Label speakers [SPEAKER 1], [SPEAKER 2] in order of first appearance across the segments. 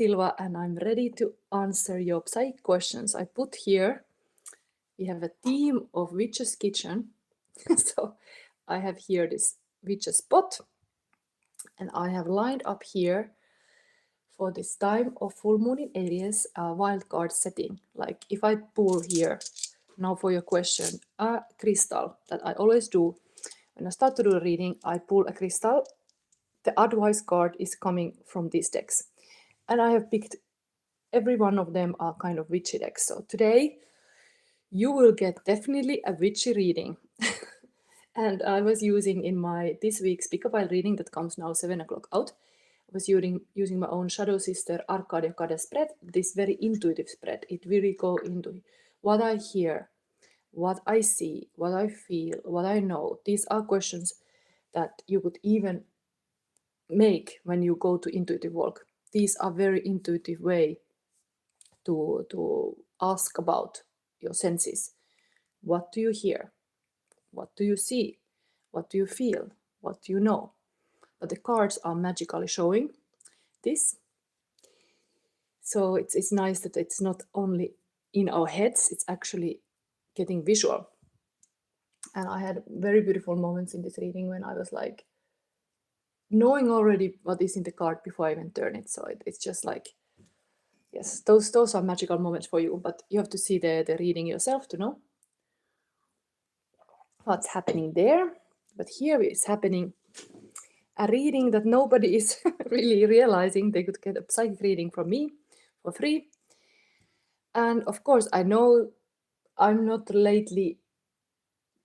[SPEAKER 1] Silva, and I'm ready to answer your psychic questions. I put here, we have a theme of Witch's Kitchen. So I have here this witch's pot, and I have lined up here for this time of full moon in Aries wildcard setting. Like if I pull here, now for your question, a crystal that I always do. When I start to do a reading, I pull a crystal. The advice card is coming from these decks. And I have picked, every one of them are kind of witchy decks. So today you will get definitely a witchy reading. And I was using in my this week's pick-a-pile reading that comes now 7 o'clock out, I was using my own shadow sister Arcadia Kade spread, this very intuitive spread. It really go into what I hear, what I see, what I feel, what I know. These are questions that you could even make when you go to intuitive walk. These are very intuitive way to ask about your senses. What do you hear? What do you see? What do you feel? What do you know? But the cards are magically showing this. So it's nice that it's not only in our heads, it's actually getting visual. And I had very beautiful moments in this reading when I was like knowing already what is in the card before I even turn it. So it's just like, yes, those are magical moments for you, but you have to see the reading yourself to know what's happening there. But here is happening a reading that nobody is really realizing. They could get a psychic reading from me for free. And of course, I know I'm not lately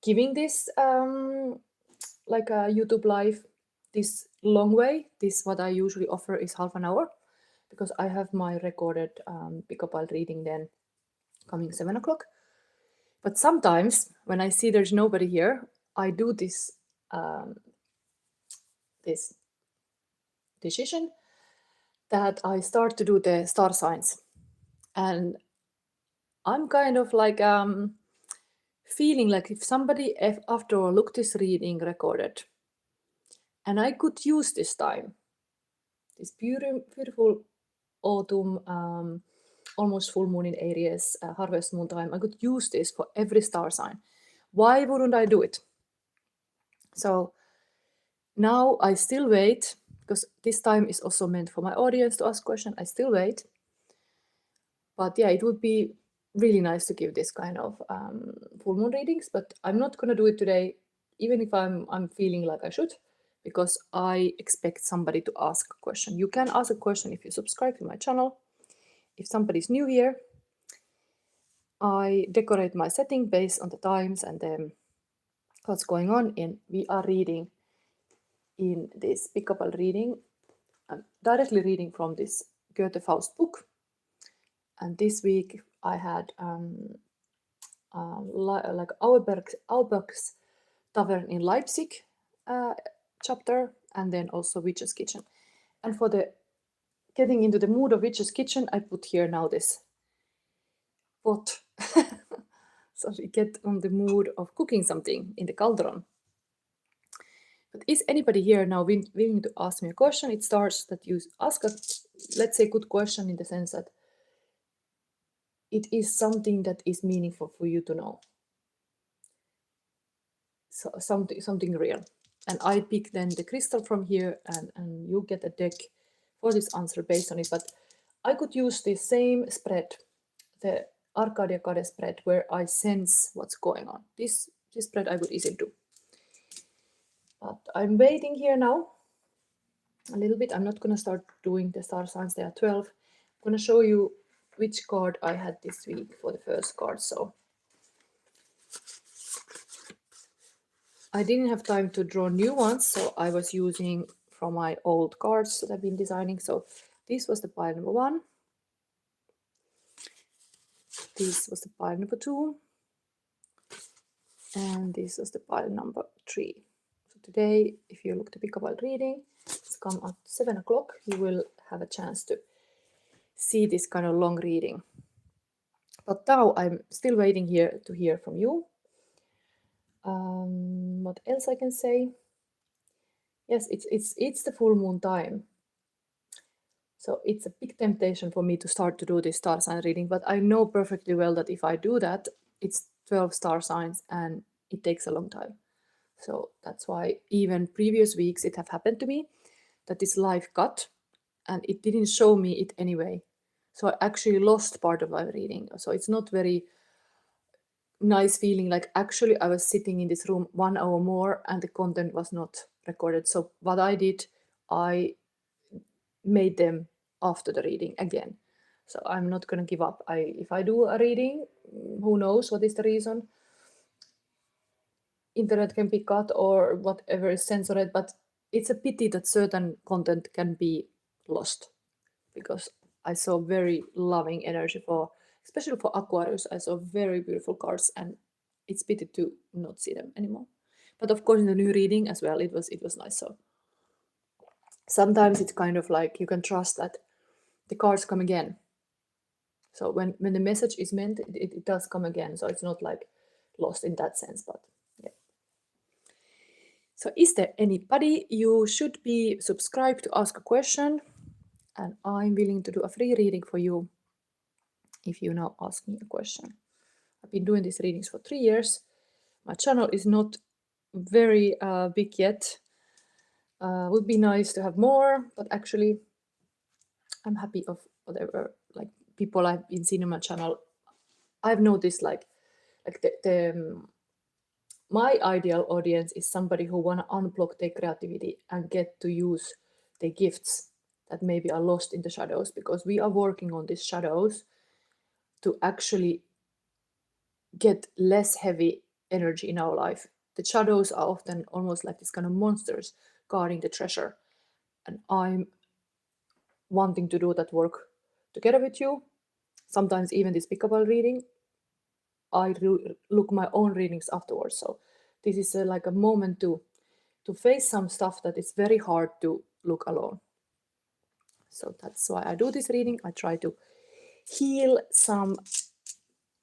[SPEAKER 1] giving this like a YouTube live this long way. This what I usually offer is half an hour, because I have my recorded pick-a-pile reading then coming 7 o'clock. But sometimes when I see there's nobody here, I do this this decision that I start to do the star signs. And I'm kind of like feeling like if somebody after all looked this reading recorded, and I could use this time, this beautiful autumn, almost full moon in Aries, harvest moon time, I could use this for every star sign. Why wouldn't I do it? So now I still wait, because this time is also meant for my audience to ask questions. I still wait. But yeah, it would be really nice to give this kind of full moon readings, but I'm not going to do it today, even if I'm feeling like I should, because I expect somebody to ask a question. You can ask a question if you subscribe to my channel. If somebody's new here, I decorate my setting based on the times and then what's going on. And we are reading in this pick-a-pile reading. I'm directly reading from this Goethe Faust book. And this week I had like Auerbach's Tavern in Leipzig chapter, and then also Witch's Kitchen. And for the getting into the mood of Witch's Kitchen, I put here now this pot. So we get on the mood of cooking something in the cauldron. But is anybody here now willing to ask me a question? It starts that you ask a, let's say, good question in the sense that it is something that is meaningful for you to know. So something real. And I pick then the crystal from here, and you get a deck for this answer based on it. But I could use the same spread, the Arcadia Kade spread, where I sense what's going on. This spread I would easily do. But I'm waiting here now a little bit. I'm not going to start doing the star signs. There are 12. I'm going to show you which card I had this week for the first card. So I didn't have time to draw new ones, so I was using from my old cards that I've been designing. So this was the pile number 1. This was the pile number 2. And this was the pile number 3. So today, if you look to pick-a-pile reading, it's come at 7 o'clock. You will have a chance to see this kind of long reading. But now I'm still waiting here to hear from you. What else I can say? Yes, it's the full moon time. So it's a big temptation for me to start to do this star sign reading, but I know perfectly well that if I do that, it's 12 star signs and it takes a long time. So that's why even previous weeks it have happened to me that this live cut and it didn't show me it anyway. So I actually lost part of my reading. So it's not very nice feeling, like actually I was sitting in this room 1 hour more and the content was not recorded. So what I did, I made them after the reading again. So I'm not going to give up. If I do a reading, who knows what is the reason? Internet can be cut or whatever is censored, but it's a pity that certain content can be lost, because I saw very loving energy for, especially for Aquarius. I saw very beautiful cards and it's pity to not see them anymore. But of course in the new reading as well, it was nice. So sometimes it's kind of like you can trust that the cards come again. So when the message is meant, it does come again. So it's not like lost in that sense, but yeah. So is there anybody? You should be subscribed to ask a question, and I'm willing to do a free reading for you if you now ask me a question. I've been doing these readings for 3 years. My channel is not very big yet. Would be nice to have more, but actually I'm happy of whatever like people I've been seeing on my channel. I've noticed like my ideal audience is somebody who want to unblock their creativity and get to use their gifts that maybe are lost in the shadows, because we are working on these shadows to actually get less heavy energy in our life. The shadows are often almost like these kind of monsters guarding the treasure, and I'm wanting to do that work together with you. Sometimes even this pickable reading, I look my own readings afterwards. So this is like a moment to face some stuff that is very hard to look alone. So that's why I do this reading. I try to heal some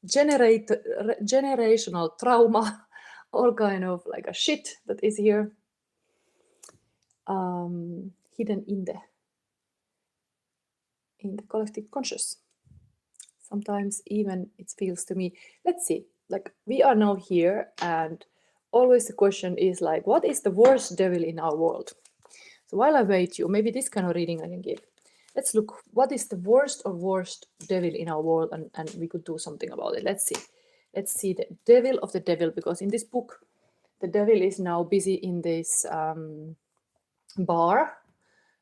[SPEAKER 1] generational trauma, all kind of like a shit that is here, hidden in the collective conscious. Sometimes even it feels to me, let's see, like we are now here, and always the question is like, what is the worst devil in our world? So while I wait you, maybe this kind of reading I can give. Let's look, what is the worst devil in our world, and we could do something about it. Let's see. Let's see the devil of the devil, because in this book, the devil is now busy in this bar,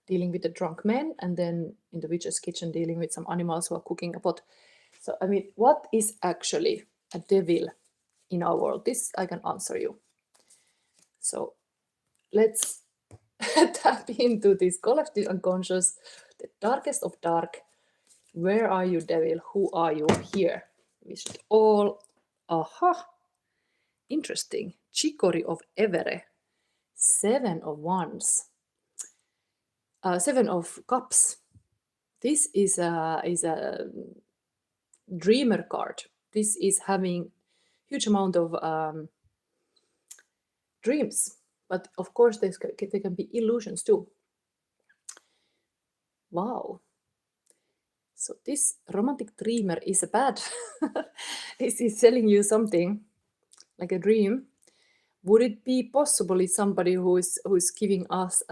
[SPEAKER 1] dealing with the drunk men, and then in the witch's kitchen, dealing with some animals who are cooking a pot. So, I mean, what is actually a devil in our world? This I can answer you. So let's tap into this collective unconscious, the darkest of dark. Where are you, devil? Who are you here? We should all... Aha! Interesting. Chicory of Evere. 7 of Wands. 7 of Cups. This is a dreamer card. This is having huge amount of dreams, but of course there can be illusions too. Wow. So this romantic dreamer is a bad. This is selling you something like a dream. Would it be possibly somebody who is giving us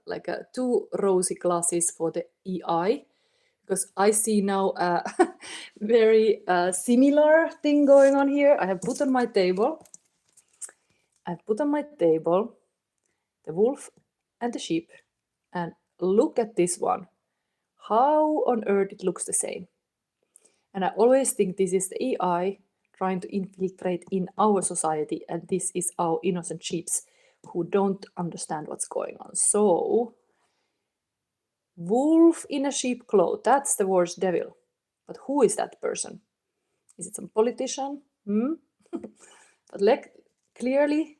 [SPEAKER 1] like a 2 rosy glasses for the EI? Because I see now a very similar thing going on here. I have put on my table. I've put on my table the wolf and the sheep, and look at this one. How on earth it looks the same? And I always think this is the AI trying to infiltrate in our society, and this is our innocent sheeps who don't understand what's going on. So, wolf in a sheep cloth, that's the worst devil. But who is that person? Is it some politician? But like, clearly,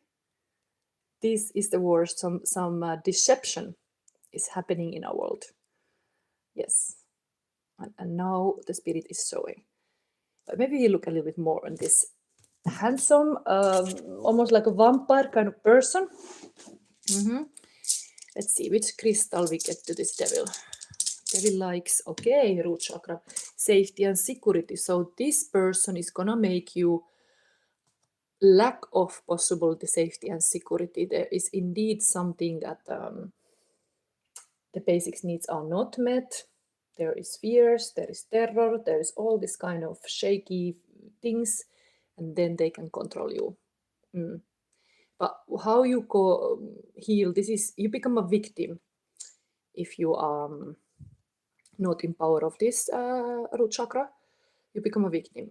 [SPEAKER 1] this is the worst. Some deception is happening in our world. Yes. And now the spirit is showing. But maybe you look a little bit more on this handsome, almost like a vampire kind of person. Let's see which crystal we get to this devil. Devil likes, okay, root chakra, safety and security. So this person is gonna make you lack of possibility, safety and security. There is indeed something that the basics needs are not met. There is fears, there is terror, there is all this kind of shaky things, and then they can control you. But how you heal, this is, you become a victim if you are not in power of this root chakra, you become a victim.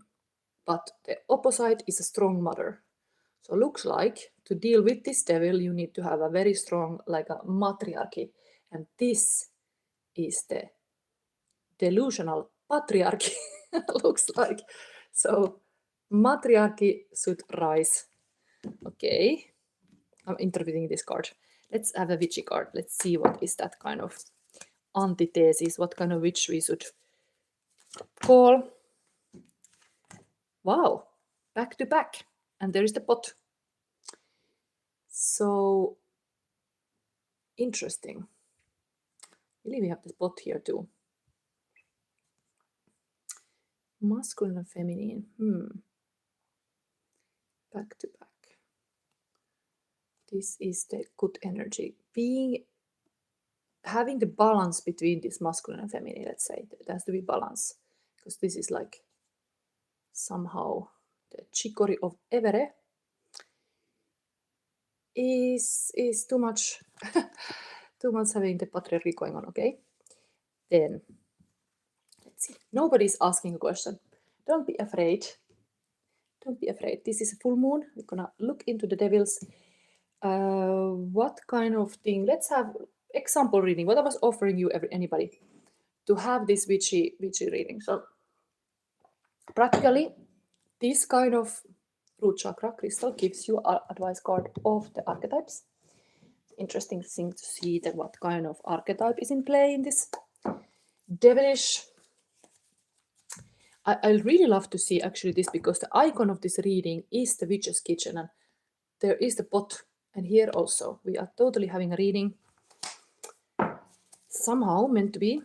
[SPEAKER 1] But the opposite is a strong mother. So looks like to deal with this devil, you need to have a very strong, like a matriarchy. And this is the delusional patriarchy, looks like. So matriarchy should rise. Okay, I'm interpreting this card. Let's have a witchy card. Let's see what is that kind of antithesis, what kind of witch we should call. Wow, back to back. And there is the pot. So interesting. Really, we have the pot here too. Masculine and feminine. Back to back. This is the good energy. Having the balance between this masculine and feminine, let's say. There has to be balance. Because this is like somehow the chicory of Evere is too much too much having the patriarchy going on, okay? Then let's see. Nobody's asking a question. Don't be afraid. Don't be afraid. This is a full moon. We're gonna look into the devils. What kind of thing? Let's have example reading. What I was offering you, anybody, to have this witchy reading. So practically, this kind of root chakra crystal gives you an advice card of the archetypes. Interesting thing to see that what kind of archetype is in play in this devilish. I really love to see actually this, because the icon of this reading is the witch's kitchen, and there is the pot, and here also we are totally having a reading somehow meant to be.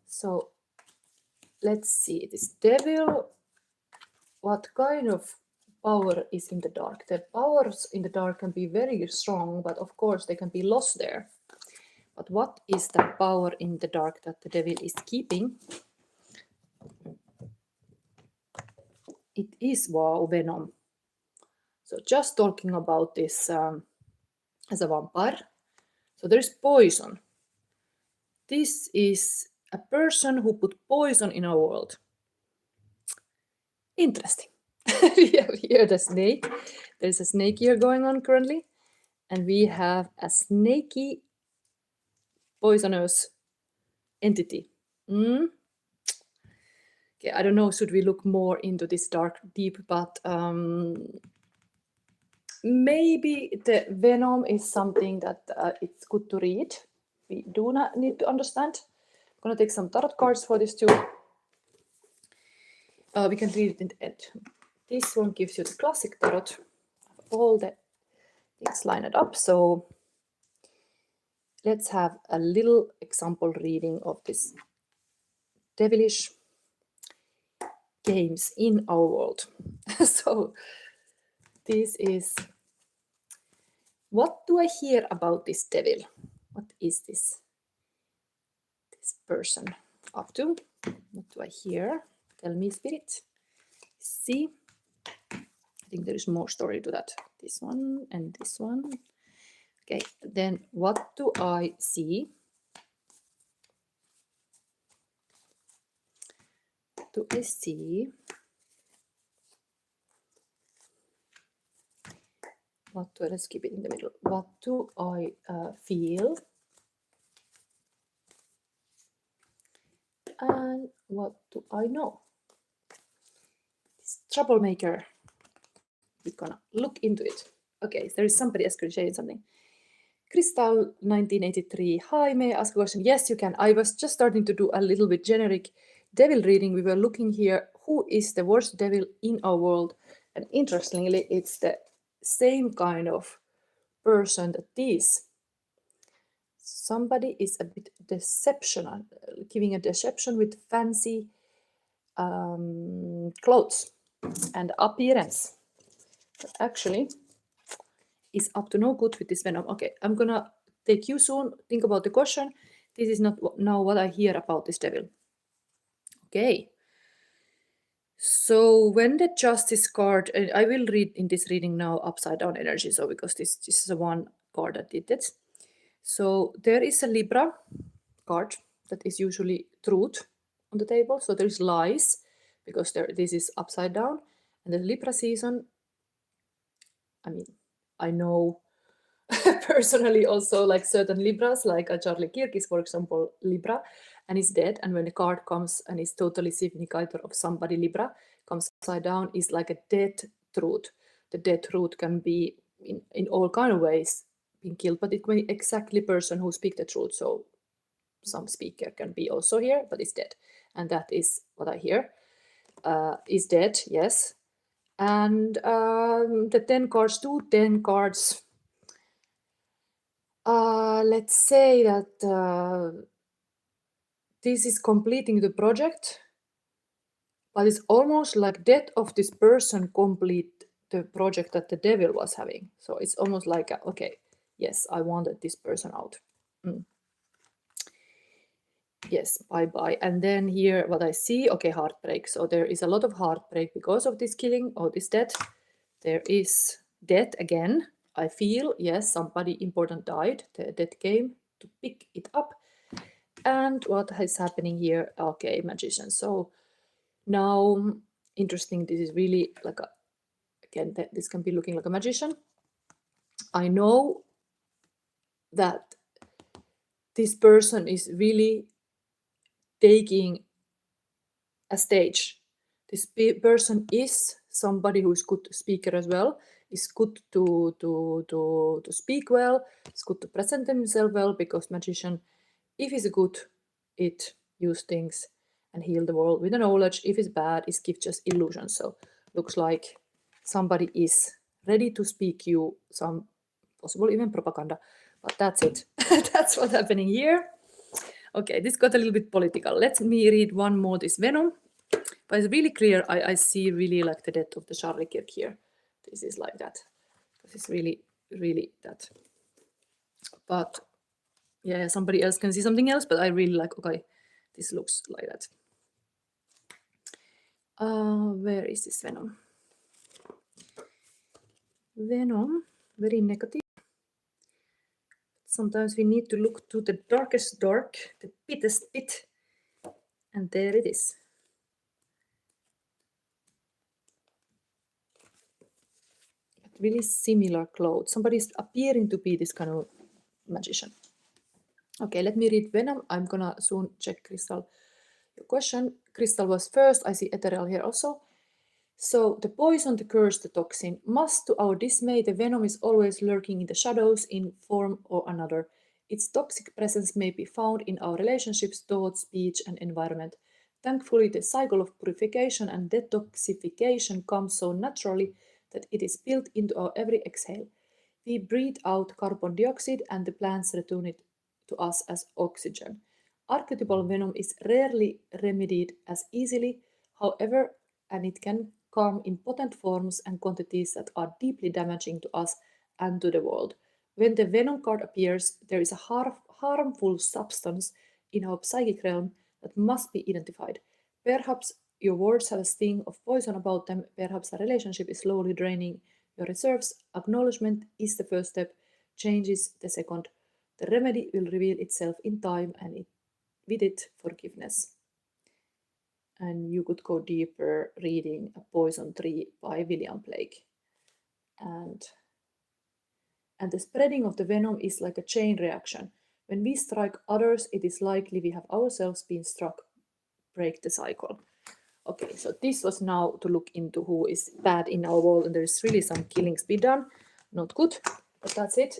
[SPEAKER 1] So let's see this devil. What kind of power is in the dark? The powers in the dark can be very strong, but of course they can be lost there. But what is the power in the dark that the devil is keeping? It is, wow, venom. So just talking about this as a vampire. So there's poison. This is a person who put poison in our world. Interesting. We have here the snake. There's a snake here going on currently. And we have a snaky poisonous entity. Okay, I don't know, should we look more into this dark deep, but maybe the venom is something that it's good to read. We do not need to understand. I'm gonna take some tarot cards for this too. We can read it in the end. This one gives you the classic tarot. All the things lined up. So let's have a little example reading of this devilish games in our world. So this is, what do I hear about this devil? What is this person up to? What do I hear? Tell me, spirit. See, I think there is more story to that. This one and this one. Okay, then what do I see? What do I see? Let's keep it in the middle. What do I feel? And what do I know? This troublemaker. We're gonna look into it. Okay, there is somebody else saying something. Crystal 1983. Hi, may I ask a question? Yes, you can. I was just starting to do a little bit generic devil reading. We were looking here, who is the worst devil in our world? And interestingly, it's the same kind of person that this. somebody is a bit deception, giving a deception with fancy clothes and appearance. But actually, is up to no good with this venom. Okay, I'm gonna take you soon. Think about the question. This is not now what I hear about this devil. Okay. So when the Justice card, I will read in this reading now upside down energy. So because this is the one card that did it. So there is a Libra card that is usually truth on the table. So there is lies because this is upside down. And the Libra season, I mean, I know personally also like certain Libras, like Charlie Kirk is, for example, Libra and is dead. And when the card comes and is totally significator of somebody Libra, comes upside down, is like a dead truth. The dead truth can be in all kind of ways being killed, but it can be exactly person who speak the truth. So some speaker can be also here, but is dead. And that is what I hear. Is dead, yes. And the 10 cards, 10 cards. Let's say that this is completing the project, but it's almost like death of this person complete the project that the devil was having. So it's almost like, okay, yes, I wanted this person out. Yes, bye-bye. And then here, what I see, okay, heartbreak. So there is a lot of heartbreak because of this killing or this death. There is death again. I feel, yes, somebody important died. The death came to pick it up. And what is happening here? Okay, magician. So now, interesting, this is really like a, again, this can be looking like a magician. I know that this person is really taking a stage. This person is somebody who is good speaker as well, is good to speak well, is good to present himself well, because magician, if he's good, it use things and heal the world with the knowledge. If it's bad, it gives just illusions. So looks like somebody is ready to speak you some possible even propaganda, but that's it. That's what's happening here. Okay, this got a little bit political. Let me read one more, this venom. But it's really clear. I see really like the death of the Charlie Kirk here. This is like that. This is really, really that. But yeah, somebody else can see something else, but I really like, okay, this looks like that. Where is this venom? Venom, very negative. Sometimes we need to look to the darkest dark, the pittest pit, and there it is. Really similar clothes. Somebody is appearing to be this kind of magician. Okay, let me read venom. I'm gonna soon check Crystal. Your question. Crystal was first. I see Ethereal here also. So the poison, the curse, the toxin. Must to our dismay, the venom is always lurking in the shadows in form or another. Its toxic presence may be found in our relationships, thoughts, speech, and environment. Thankfully, the cycle of purification and detoxification comes so naturally that it is built into our every exhale. We breathe out carbon dioxide and the plants return it to us as oxygen. Archetypal venom is rarely remedied as easily, however, and it can come in potent forms and quantities that are deeply damaging to us and to the world. When the venom card appears, there is a harmful substance in our psychic realm that must be identified. Perhaps your words have a sting of poison about them, perhaps a relationship is slowly draining your reserves. Acknowledgement is the first step, change is the second. The remedy will reveal itself in time and with it, forgiveness. And you could go deeper reading A Poison Tree by William Blake. And the spreading of the venom is like a chain reaction. When we strike others, it is likely we have ourselves been struck. Break the cycle. Okay, so this was now to look into who is bad in our world, and there is really some killings be done. Not good, but that's it.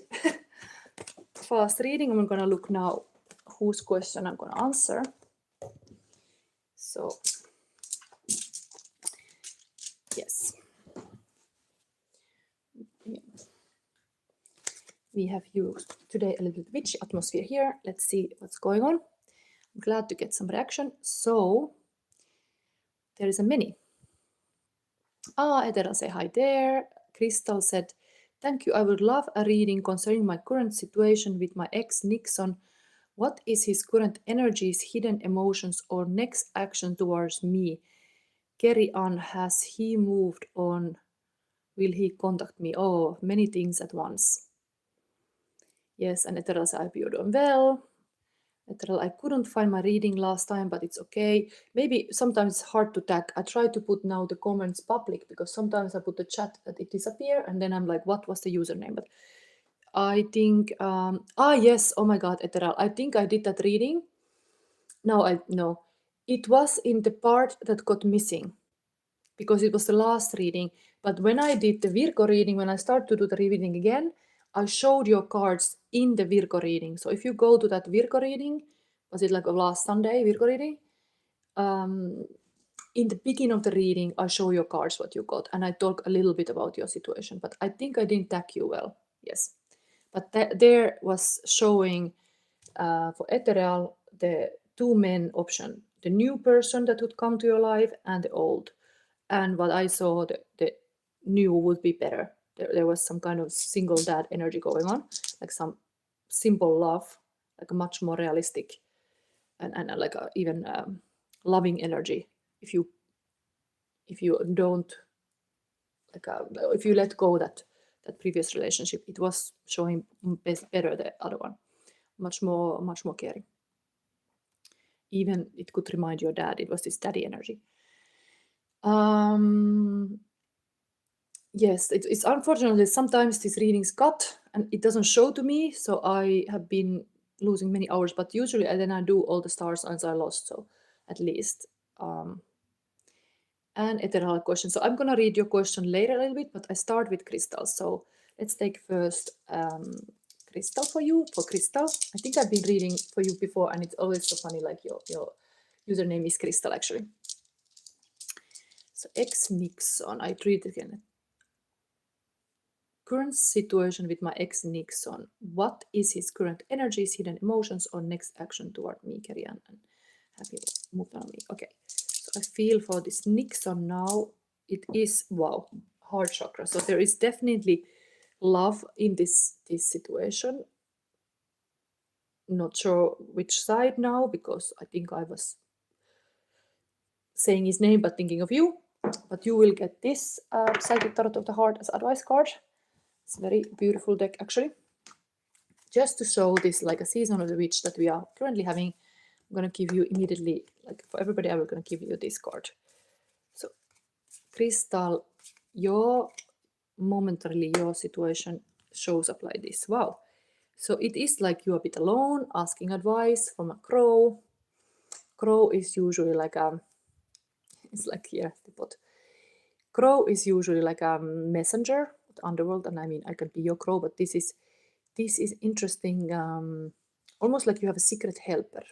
[SPEAKER 1] Fast reading. I'm gonna look now whose question I'm gonna answer. So, yes. We have used today a little bit witchy atmosphere here. Let's see what's going on. I'm glad to get some reaction. So there is a mini. Ethereal say hi there. Crystal said, thank you. I would love a reading concerning my current situation with my ex Nixon. What is his current energies, hidden emotions, or next action towards me? Carry on. Has he moved on? Will he contact me? Oh, many things at once. Yes, and Ethereal said, I hope you're doing well. Ethereal, I couldn't find my reading last time, but it's okay. Maybe sometimes it's hard to tag. I try to put now the comments public because sometimes I put the chat that it disappear and then I'm like, what was the username? But I think, yes, oh my God, Ethereal, I think I did that reading. No, it was in the part that got missing because it was the last reading. But when I did the Virgo reading, when I started to do the reading again, I showed your cards in the Virgo reading. So if you go to that Virgo reading, was it like a last Sunday Virgo reading? In the beginning of the reading, I show your cards what you got, and I talk a little bit about your situation. But I think I didn't tag you well. Yes, but there was showing for Ethereal the two men option: the new person that would come to your life and the old. And what I saw, the new would be better. There was some kind of single dad energy going on, like some simple love, like a much more realistic and like a, even loving energy. If you don't like if you let go that previous relationship, it was showing better the other one, much more caring. Even it could remind your dad. It was this daddy energy. Yes, it's unfortunately sometimes these readings cut and it doesn't show to me, so I have been losing many hours, but usually then I do all the star signs I lost, so at least. And Ethereal question. So I'm gonna read your question later a little bit, but I start with Crystal. So let's take first Crystal for you. For Crystal, I think I've been reading for you before, and it's always so funny. Like your username is Crystal actually. So ex Nixon. I read it again. Current situation with my ex Nixon. What is his current energies, hidden emotions, or next action toward me, Carrie Ann? And happy moved on me. Okay, so I feel for this Nixon now. It is wow, heart chakra. So there is definitely love in this situation. Not sure which side now because I think I was saying his name but thinking of you. But you will get this Psychic Tarot of the Heart as advice card. It's a very beautiful deck actually. Just to show this like a season of the witch that we are currently having, I'm gonna give you immediately, like for everybody, I'm gonna give you this card. So Crystal, momentarily your situation shows up like this. Wow. So it is like you're a bit alone, asking advice from a crow. Crow is usually like it's like here, the pot. Crow is usually like a messenger of the underworld, and I mean I can be your crow, but this is interesting, almost like you have a secret helper.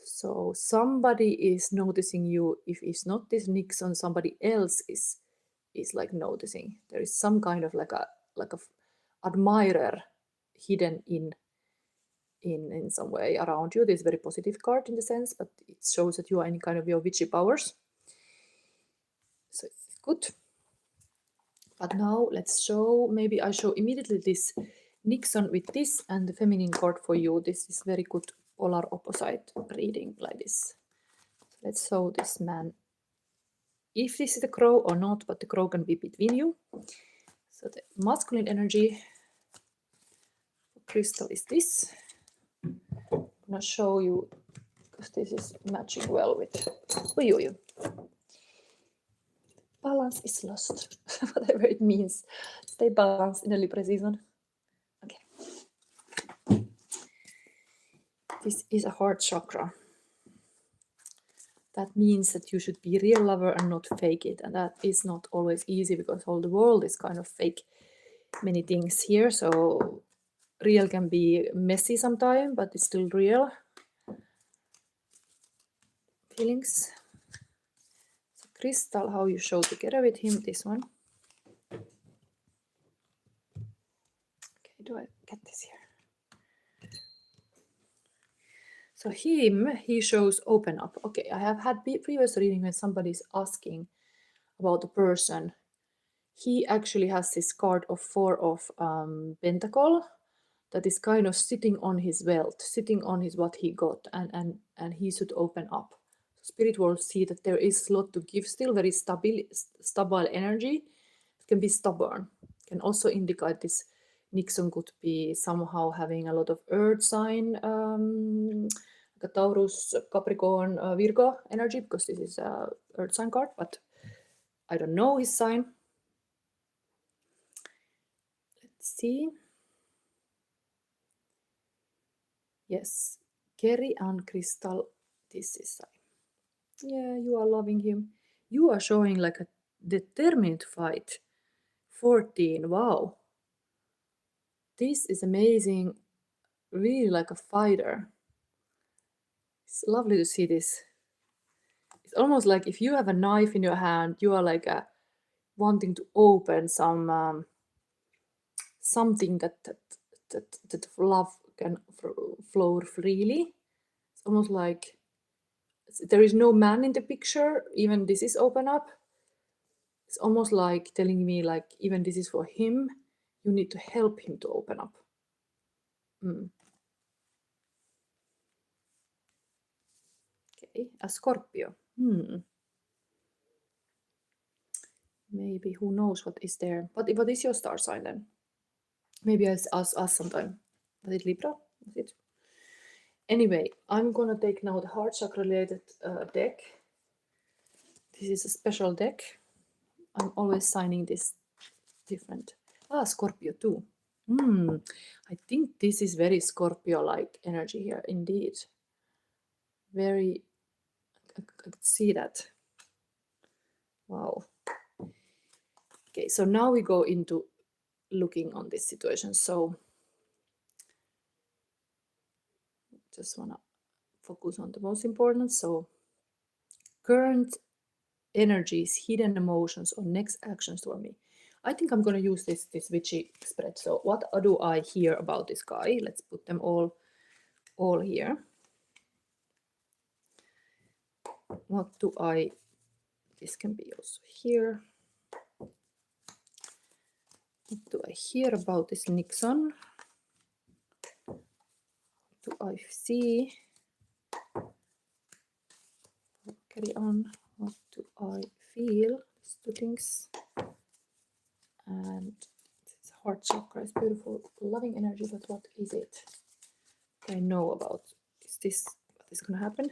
[SPEAKER 1] So somebody is noticing you. If it's not this Nixon, somebody else is like noticing. There is some kind of like a admirer hidden in some way around you. This is a very positive card in the sense, but it shows that you are in kind of your witchy powers. So it's good. But now let's show, maybe I show immediately this Nixon with this and the feminine card for you. This is very good polar opposite reading like this. Let's show this man, if this is the crow or not, but the crow can be between you. So the masculine energy crystal is this. I'm gonna show you because this is matching well with you. Balance is lost, whatever it means. Stay balanced in a Libra season. Okay. This is a heart chakra. That means that you should be a real lover and not fake it. And that is not always easy because all the world is kind of fake many things here. So real can be messy sometimes, but it's still real. Feelings. So Crystal, how you show together with him, this one. do I get this here? So he shows open up. Okay, I have had previous reading when somebody's asking about the person. He actually has this card of 4 of Pentacle that is kind of sitting on his wealth, sitting on his what he got, and he should open up. Spirit world see that there is a lot to give, still very stable energy. It can be stubborn. Can also indicate this Nixon could be somehow having a lot of earth sign, like a Taurus, Capricorn, Virgo energy, because this is a earth sign card, but I don't know his sign. Let's see. Yes, Kerry and Crystal, this is sign. Yeah, you are loving him. You are showing like a determined fight. 14, wow. This is amazing. Really like a fighter. It's lovely to see this. It's almost like if you have a knife in your hand, you are like wanting to open some something that love can flow freely. It's almost like there is no man in the picture, even this is open up. It's almost like telling me like even this is for him, you need to help him to open up. Okay, a Scorpio. Maybe, who knows what is there. But what is your star sign then? Maybe I ask sometime. Was it Libra? Was it? Anyway, I'm gonna take now the heart chakra related deck. This is a special deck. I'm always signing this different. Scorpio too. I think this is very Scorpio-like energy here, indeed. Very, I could see that. Wow. Okay, so now we go into looking on this situation. So just wanna focus on the most important. So current energies, hidden emotions, or next actions for me. I think I'm gonna use this witchy spread. So what do I hear about this guy? Let's put them all here. What do I? This can be also here. What do I hear about this Nixon? What do I see? Carry on. What do I feel? These two things. And this heart chakra is beautiful, loving energy, but what is it? I know about. Is this what is gonna happen?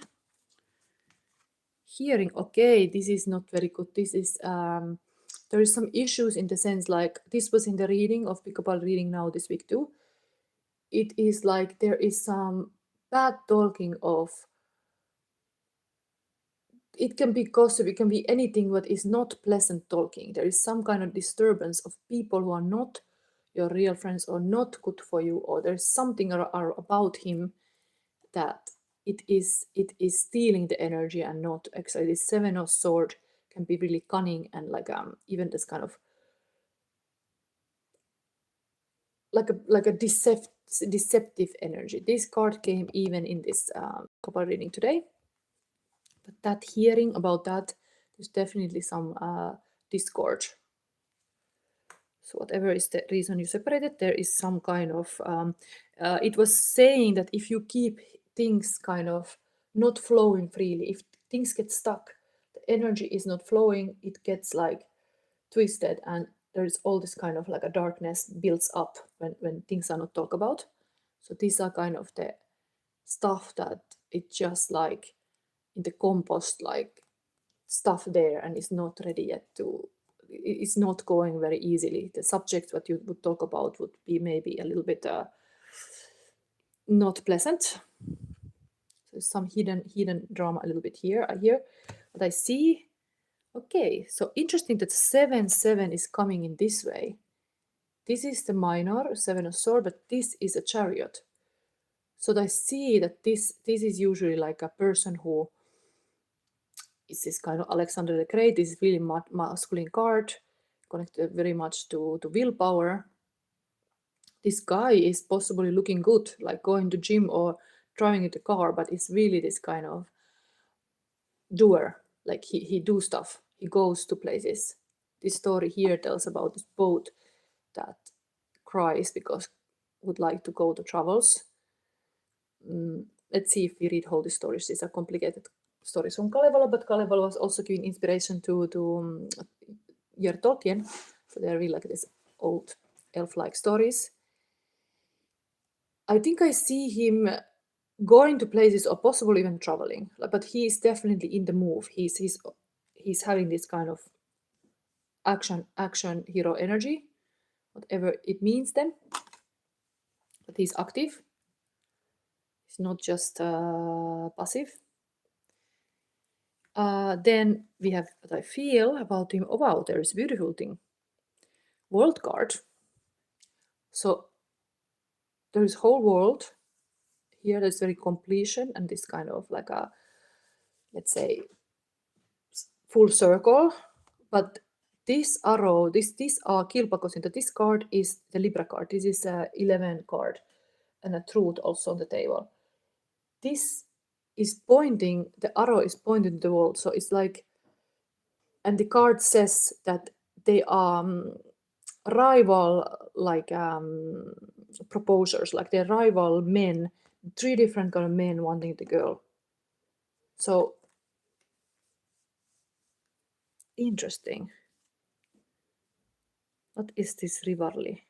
[SPEAKER 1] Hearing, okay, this is not very good. This is there is some issues in the sense like this was in the reading of Pickable reading now this week too. It is like there is some bad talking of. It can be gossip, it can be anything, but is not pleasant talking. There is some kind of disturbance of people who are not your real friends or not good for you, or there's something about him that it is stealing the energy and not actually. This 7 of Sword can be really cunning and like even this kind of like a deceptive energy. This card came even in this couple reading today. But that hearing about that, there's definitely some discord. So whatever is the reason you separated, there is some kind of, it was saying that if you keep things kind of not flowing freely, if things get stuck, the energy is not flowing, it gets like twisted, and there's all this kind of like a darkness builds up when things are not talked about. So these are kind of the stuff that it just like in the compost like stuff there and is not ready yet to, it's not going very easily. The subject what you would talk about would be maybe a little bit not pleasant. So some hidden drama a little bit here. I hear what I see. Okay, so interesting that 7-7 is coming in this way. This is the minor 7 of Swords, but this is a Chariot. So I see that this is usually like a person who is this kind of Alexander the Great. This is really masculine card, connected very much to willpower. this guy is possibly looking good, like going to gym or driving in the car, but it's really this kind of doer. Like he do stuff. He goes to places. This story here tells about this boat that cries because would like to go to travels. Let's see if we read all the stories. These are complicated stories from Kalevala, but Kalevala was also giving inspiration to Heer Tolkien. So they're really like this old elf-like stories. I think I see him going to places or possibly even traveling, but he is definitely in the move. He's having this kind of action hero energy, whatever it means then. But he's active. He's not just passive. Then we have what I feel about him. Oh wow, there is a beautiful thing. World card. So there is whole world. Here there's very completion and this kind of like a, let's say, full circle. But this arrow, these are kilpakos in this card is the Libra card. This is a 11 card and a truth also on the table. This is pointing, the arrow is pointing to the world. So it's like, and the card says that they are rival, like proposers, like they're rival men, 3 different kind of men wanting the girl. So interesting. What is this rivalry?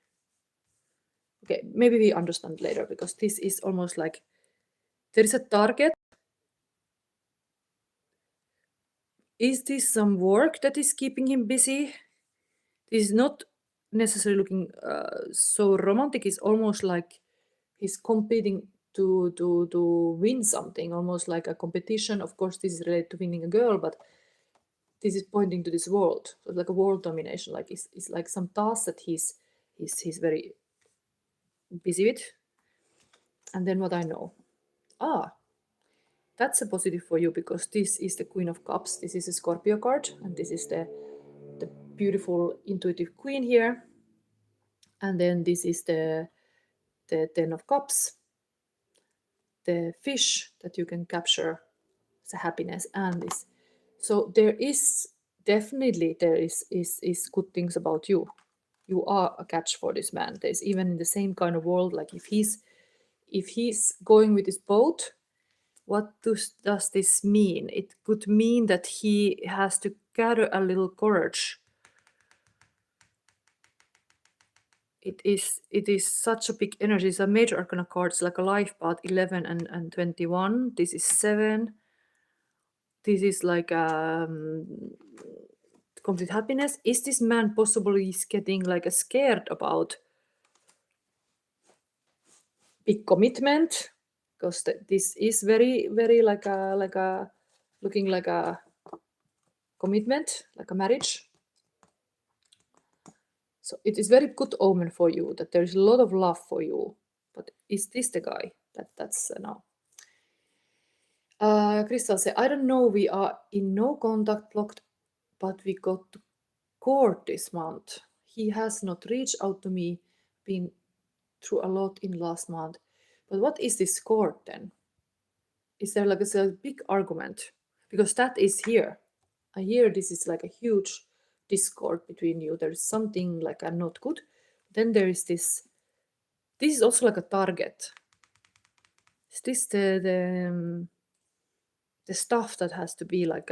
[SPEAKER 1] Okay, maybe we understand later, because this is almost like there is a target. Is this some work that is keeping him busy? This is not necessarily looking so romantic. It's almost like he's competing to win something, almost like a competition. Of course, this is related to winning a girl, but this is pointing to this world. So it's like a world domination. Like it's like some task that he's very busy with. And then what I know, that's a positive for you, because this is the Queen of Cups. This is a Scorpio card, and this is the beautiful intuitive queen here. And then this is the 10 of Cups, the fish that you can capture, the happiness, and this. So there is definitely is good things about you. You are a catch for this man. There's even in the same kind of world, like if he's going with his boat, what does this mean? It could mean that he has to gather a little courage. It is such a big energy. It's a major arcana card. It's like a life path, 11 and 21. This is 7. This is like complete happiness. Is this man possibly getting like a scared about big commitment? Because this is very like a looking like a commitment, like a marriage. So it is very good omen for you that there is a lot of love for you. But is this the guy? That's no. Crystal said, I don't know, we are in no contact blocked, but we got to court this month. He has not reached out to me, been through a lot in last month. But what is this court then? Is there like a big argument? Because that is here. I hear this is like a huge discord between you. There is something like a not good. Then there is this. This is also like a target. Is this the stuff that has to be like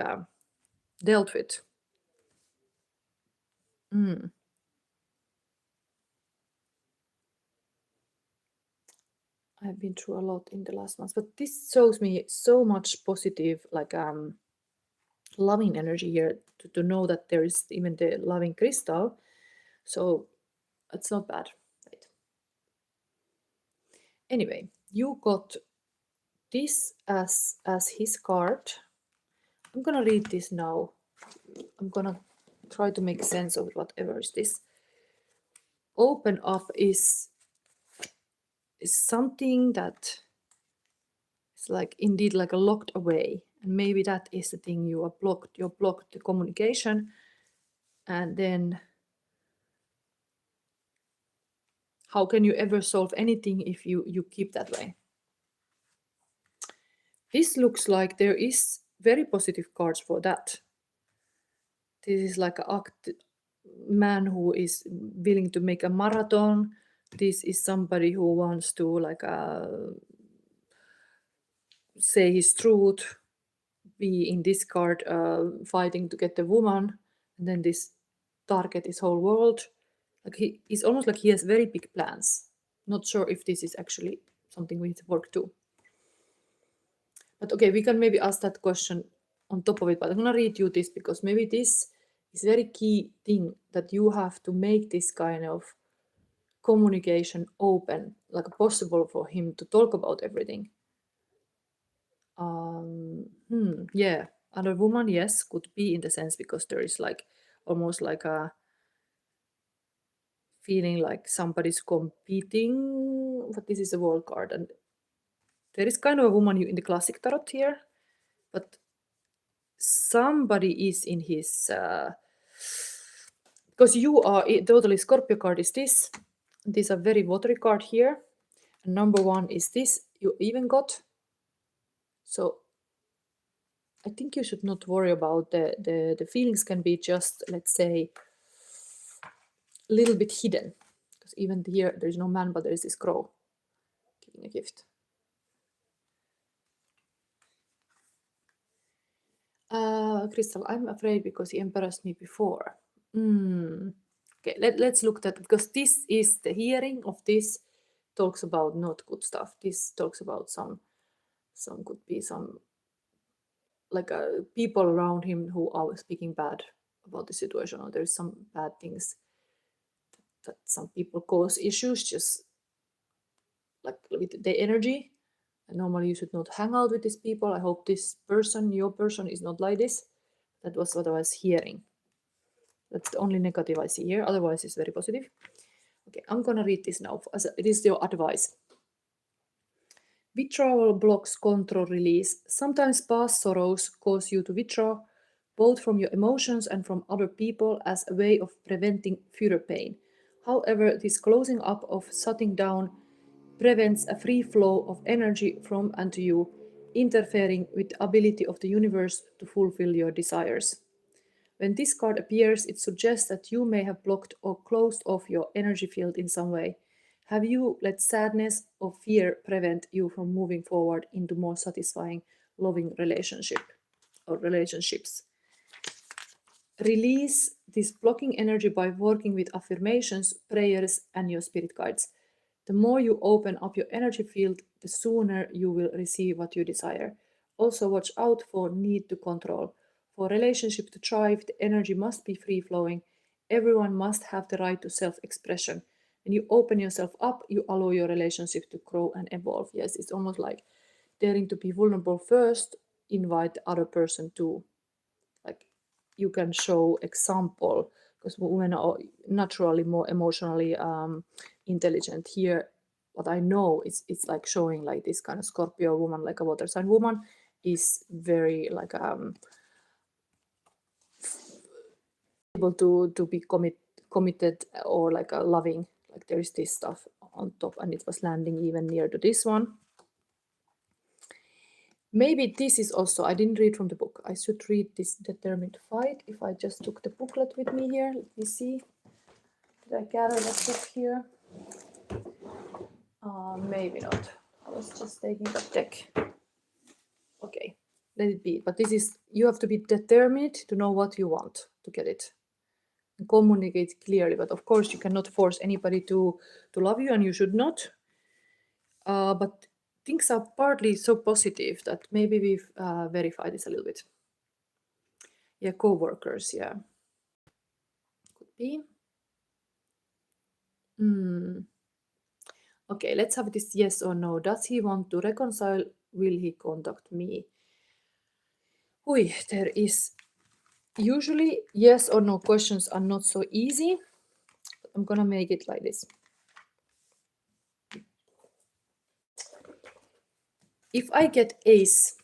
[SPEAKER 1] dealt with? I've been through a lot in the last months, but this shows me so much positive, like loving energy here, to know that there is even the loving crystal. So it's not bad. Right. Anyway, you got this as his card. I'm gonna read this now. I'm gonna try to make sense of whatever is this. Open up is something that is like indeed like a locked away, and maybe that is the thing you are blocked. You're blocked the communication, and then how can you ever solve anything if you keep that way? This looks like there is very positive cards for that. This is like a man who is willing to make a marathon. This is somebody who wants to like say his truth, be in this card fighting to get the woman, and then this target is whole world. Like it's almost like he has very big plans. Not sure if this is actually something we need to work to. But okay, we can maybe ask that question on top of it, but I'm gonna read you this because maybe this is very key thing that you have to make this kind of communication open, like possible for him to talk about everything. Yeah, other woman, yes, could be in the sense because there is like almost like a feeling like somebody's competing, but this is a world card and there is kind of a woman in the classic tarot here, but somebody is in his because you are totally Scorpio card is this. These are very watery card here. And number one is this you even got. So I think you should not worry about the feelings can be just, let's say, a little bit hidden. Because even here there is no man, but there is this crow giving a gift. Crystal, I'm afraid because he embarrassed me before. Okay, let's look at, because this is the hearing of this talks about not good stuff. This talks about some could be some like people around him who are speaking bad about the situation, or there's some bad things that some people cause issues just like with the energy. And normally you should not hang out with these people. I hope this person, your person, is not like this. That was what I was hearing. That's the only negative I see here. Otherwise, it's very positive. Okay, I'm gonna read this now. It is your advice. Withdrawal blocks control release. Sometimes past sorrows cause you to withdraw, both from your emotions and from other people, as a way of preventing future pain. However, this closing up of shutting down prevents a free flow of energy from and to you, interfering with the ability of the universe to fulfill your desires. When this card appears, it suggests that you may have blocked or closed off your energy field in some way. Have you let sadness or fear prevent you from moving forward into more satisfying, loving relationship or relationships? Release this blocking energy by working with affirmations, prayers, and your spirit guides. The more you open up your energy field, the sooner you will receive what you desire. Also, watch out for need to control. For a relationship to thrive, the energy must be free flowing. Everyone must have the right to self expression. When you open yourself up, you allow your relationship to grow and evolve. Yes, it's almost like daring to be vulnerable first, invite the other person to. Like you can show example, because women are naturally more emotionally intelligent. Here, what I know is it's like showing like this kind of Scorpio woman, like a water sign woman, is very like able to be committed or like a loving. Like there is this stuff on top, and it was landing even near to this one. Maybe this is also, I didn't read from the book. I should read this Determined to Fight. If I just took the booklet with me here, let me see. Did I gather that book here? Maybe not. I was just taking that deck. Okay, let it be. But this is, you have to be determined to know what you want to get it. And communicate clearly. But of course, you cannot force anybody to love you, and you should not. But things are partly so positive that maybe we've verified this a little bit. Yeah, co-workers, yeah. Could be. Okay, let's have this yes or no. Does he want to reconcile? Will he contact me? Ui, there is usually yes or no questions are not so easy. I'm gonna make it like this. If I get ace,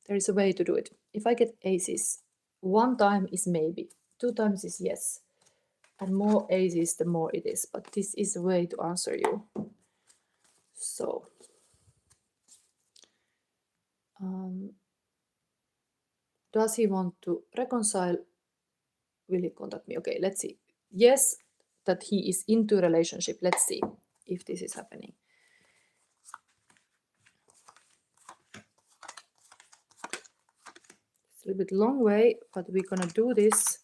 [SPEAKER 1] there is a way to do it. If I get aces, one time is maybe, two times is yes, And more aces, the more it is. But this is a way to answer you. So, does he want to reconcile? Will he contact me? Okay, let's see. Yes, that he is into a relationship. Let's see if this is happening. It's a little bit long way, but we're gonna do this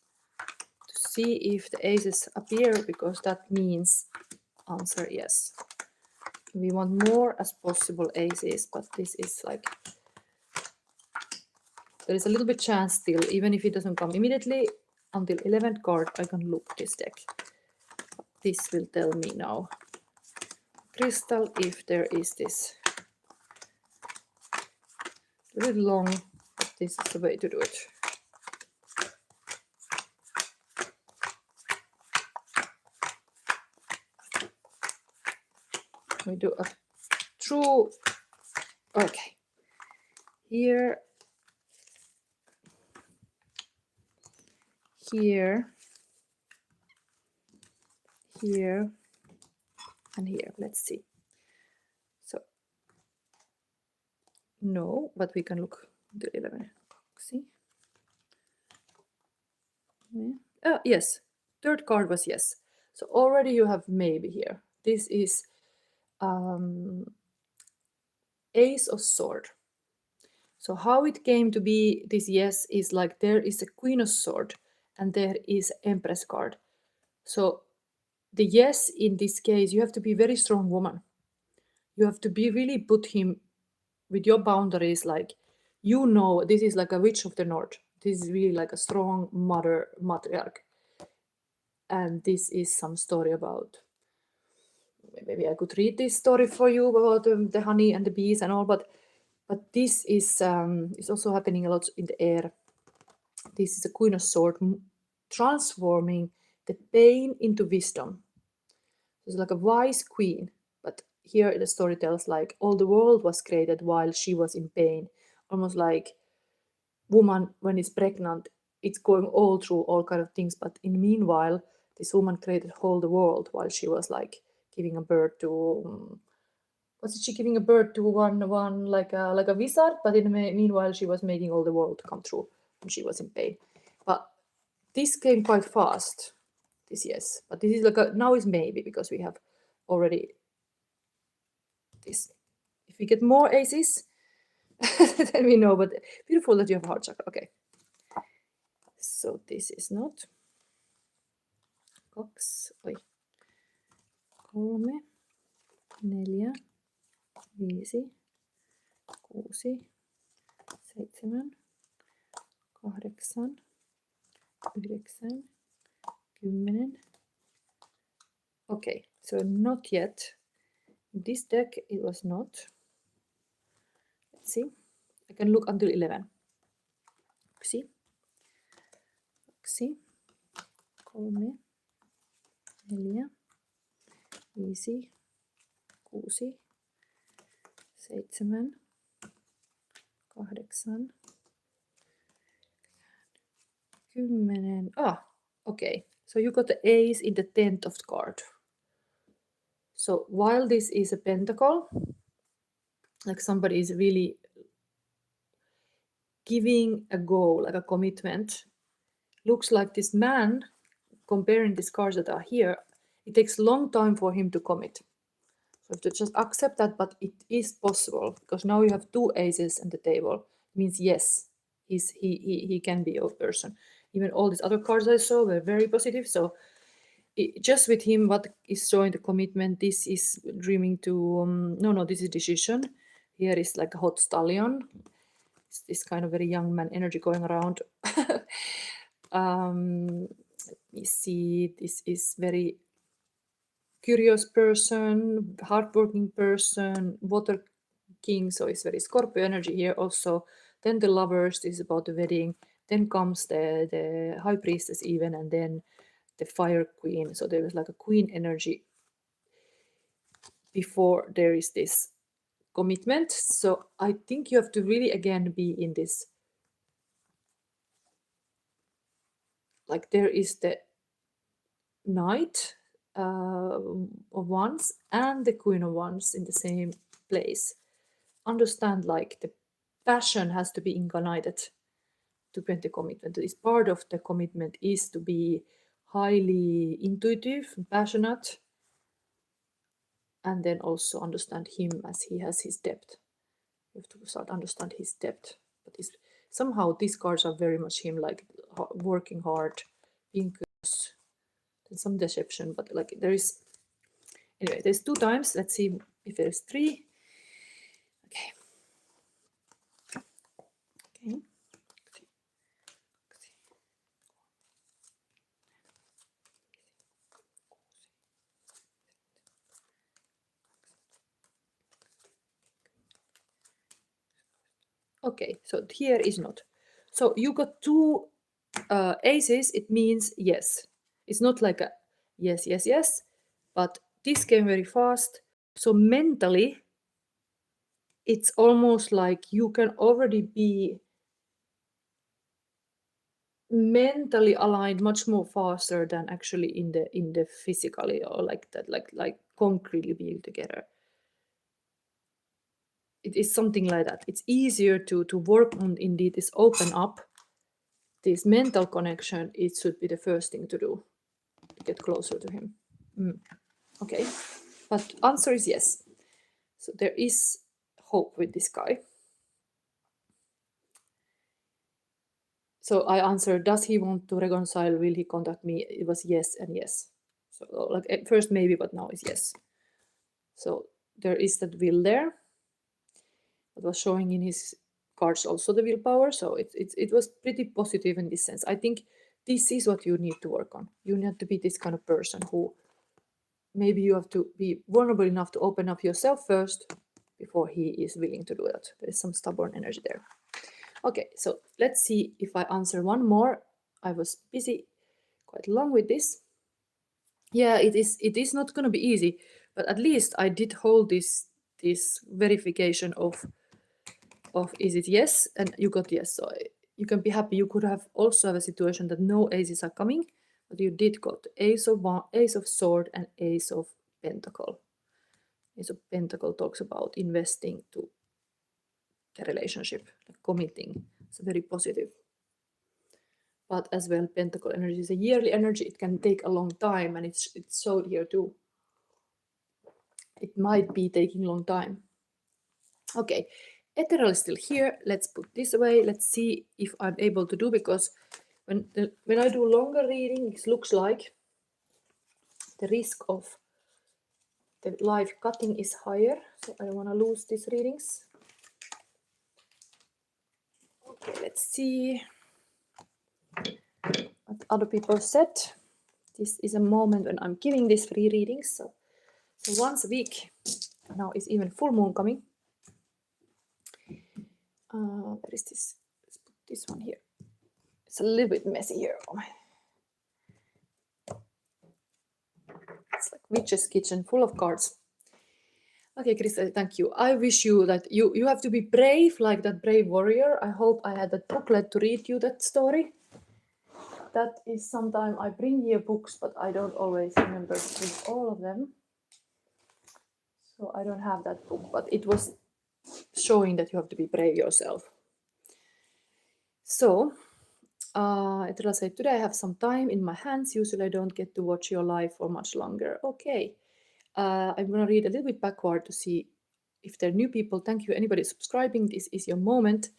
[SPEAKER 1] to see if the aces appear, because that means answer yes. We want more as possible aces, but this is like, there is a little bit chance still, even if it doesn't come immediately. Until 11th card, I can look this deck. This will tell me now, crystal, if there is this. A little long, but this is the way to do it. We do a true, okay. Here, here, here, and here. Let's see. So, no, but we can look the 11. See? Yeah. Yes, third card was yes. So already you have maybe here. This is Ace of Sword. So how it came to be this yes is like there is a Queen of Sword and there is Empress card. So the yes in this case, you have to be very strong woman. You have to be really put him with your boundaries, like, you know, this is like a witch of the north. This is really like a strong matriarch. And this is some story about, maybe I could read this story for you about the honey and the bees and all, but this is also happening a lot in the air. This is a Queen of Swords transforming the pain into wisdom. It's like a wise queen, but here the story tells like all the world was created while she was in pain, almost like woman when it's pregnant, it's going all through all kind of things, but in meanwhile this woman created whole the world while she was like giving a birth to was she giving a birth to one like a wizard, but in the meanwhile she was making all the world to come true when she was in pain. But this came quite fast, this yes, but this is like a, now is maybe, because we have already this. If we get more aces then we know, but beautiful that you have heart chakra. Okay, so this is not 2, oi, 3, 4, 5, 6, 7, 8, 9, 10. Okay, so not yet. In this deck it was not. Let's see. I can look until 11. See? 3, 4, 5, 6, 7, 8, 10. Ah, okay. So you got the ace in the 10th of the card. So while this is a pentacle, like somebody is really giving a goal, like a commitment, looks like this man, comparing these cards that are here, it takes a long time for him to commit. So you have to just accept that, but it is possible, because now you have 2 aces on the table. It means yes, he can be your person. Even all these other cards I saw were very positive. So just with him, what is showing the commitment, this is dreaming to, no, this is decision. Here is like a hot stallion. It's this kind of very young man energy going around. Let me see, this is very curious person, hardworking person, water king, so it's very Scorpio energy here also. Then the lovers, this is about the wedding. Then comes the high priestess even, and then the fire queen. So there is like a queen energy before there is this commitment. So I think you have to really again be in this, like there is the Knight of Wands and the Queen of Wands in the same place. Understand, like, the passion has to be ignited to get the commitment. This part of the commitment is to be highly intuitive, passionate, and then also understand him as he has his depth. You have to start understand his depth. But somehow these cards are very much him, like working hard, being curious, and some deception. But like there is, anyway, there's 2 times. Let's see if there's 3. Okay. Okay. Okay, so here is not. So you got 2 aces, it means yes. It's not like a yes, yes, yes, but this came very fast. So mentally, it's almost like you can already be mentally aligned much more faster than actually in the physically, or like that, like concretely being together. It is something like that. It's easier to work on, indeed, this open up, this mental connection. It should be the first thing to do to get closer to him. Okay, but answer is yes. So there is hope with this guy. So I answered, does he want to reconcile? Will he contact me? It was yes and yes. So like at first maybe, but now it's yes. So there is that will there. It was showing in his cards also the willpower. So it was pretty positive in this sense. I think this is what you need to work on. You need to be this kind of person who maybe you have to be vulnerable enough to open up yourself first before he is willing to do that. There is some stubborn energy there. Okay, so let's see if I answer one more. I was busy quite long with this. Yeah, it is not going to be easy, but at least I did hold this verification of is it yes, and you got yes. So you can be happy. You could have also have a situation that no aces are coming, but you did got ace of sword and ace of pentacle. Ace of pentacle talks about investing to the relationship, like committing. It's very positive. But as well, pentacle energy is a yearly energy. It can take a long time, and it's showed here too. It might be taking long time. Okay, Ethereal is still here. Let's put this away. Let's see if I'm able to do, because when I do longer reading, it looks like the risk of the live cutting is higher. So I don't want to lose these readings. Okay, let's see what other people said. This is a moment when I'm giving these free readings. So once a week. Now is even full moon coming. Where is this? Let's put this one here. It's a little bit messy here. It's like witch's kitchen, full of cards. Okay, Krista, thank you. I wish you that you have to be brave, like that brave warrior. I hope I had that booklet to read you that story. That is sometime I bring here books, but I don't always remember to read all of them. So I don't have that book, but it was showing that you have to be brave yourself. So, Ethereal said, today I have some time in my hands. Usually I don't get to watch your live for much longer. Okay. I'm going to read a little bit backward to see if there are new people. Thank you. Anybody subscribing, this is your moment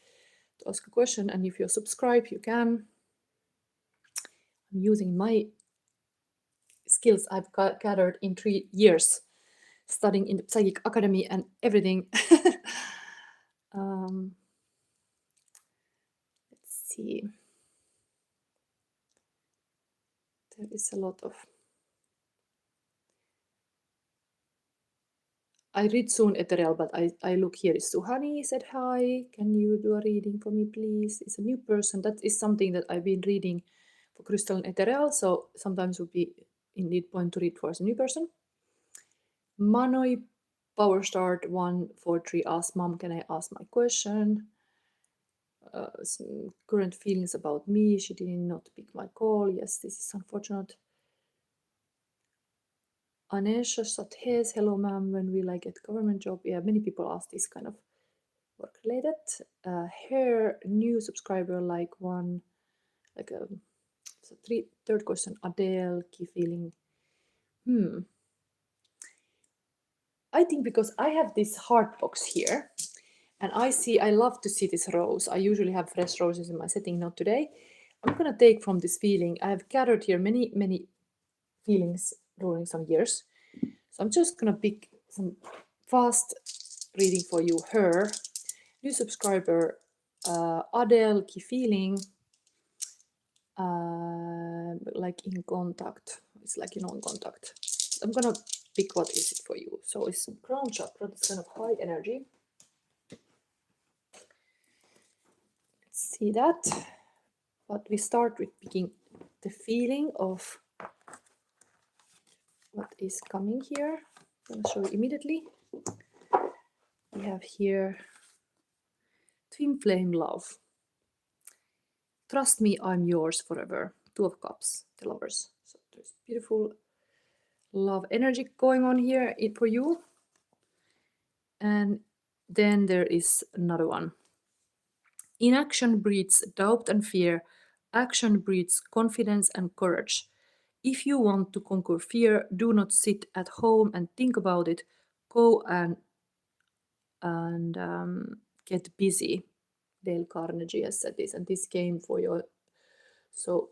[SPEAKER 1] to ask a question. And if you're subscribed, you can. I'm using my skills I've gathered in 3 years studying in the Psychic Academy and everything. Let's see. There is a lot of... I read soon Ethereal, but I look here. Is Suhani said hi. Can you do a reading for me, please? It's a new person. That is something that I've been reading for Crystal and Ethereal. So sometimes would be indeed point to read for as a new person. Manoi Power Start 143 asks, Mom, can I ask my question? Some current feelings about me. She did not pick my call. Yes, this is unfortunate. Anesha Sathes, hello ma'am, when will I get government job? Yeah, many people ask this kind of work related. Heer, new subscriber, like one, like a so third question, Adele, key feeling. I think because I have this heart box here, and I love to see this rose. I usually have fresh roses in my setting, not today. I'm gonna take from this feeling. I have gathered here many feelings during some years. So I'm just gonna pick some fast reading for you. Her, new subscriber, Adele, key feeling, like in contact. It's like, you know, in contact. I'm gonna pick what is it for you. So it's crown chakra, this kind of high energy. Let's see that. But we start with picking the feeling of what is coming here. I'm gonna show you immediately. We have here twin flame love. Trust me, I'm yours forever. Two of Cups, the lovers. So there's beautiful love energy going on here for you. And then there is another one. Inaction breeds doubt and fear. Action breeds confidence and courage. If you want to conquer fear, do not sit at home and think about it. Go and get busy. Dale Carnegie has said this, and this came for your. So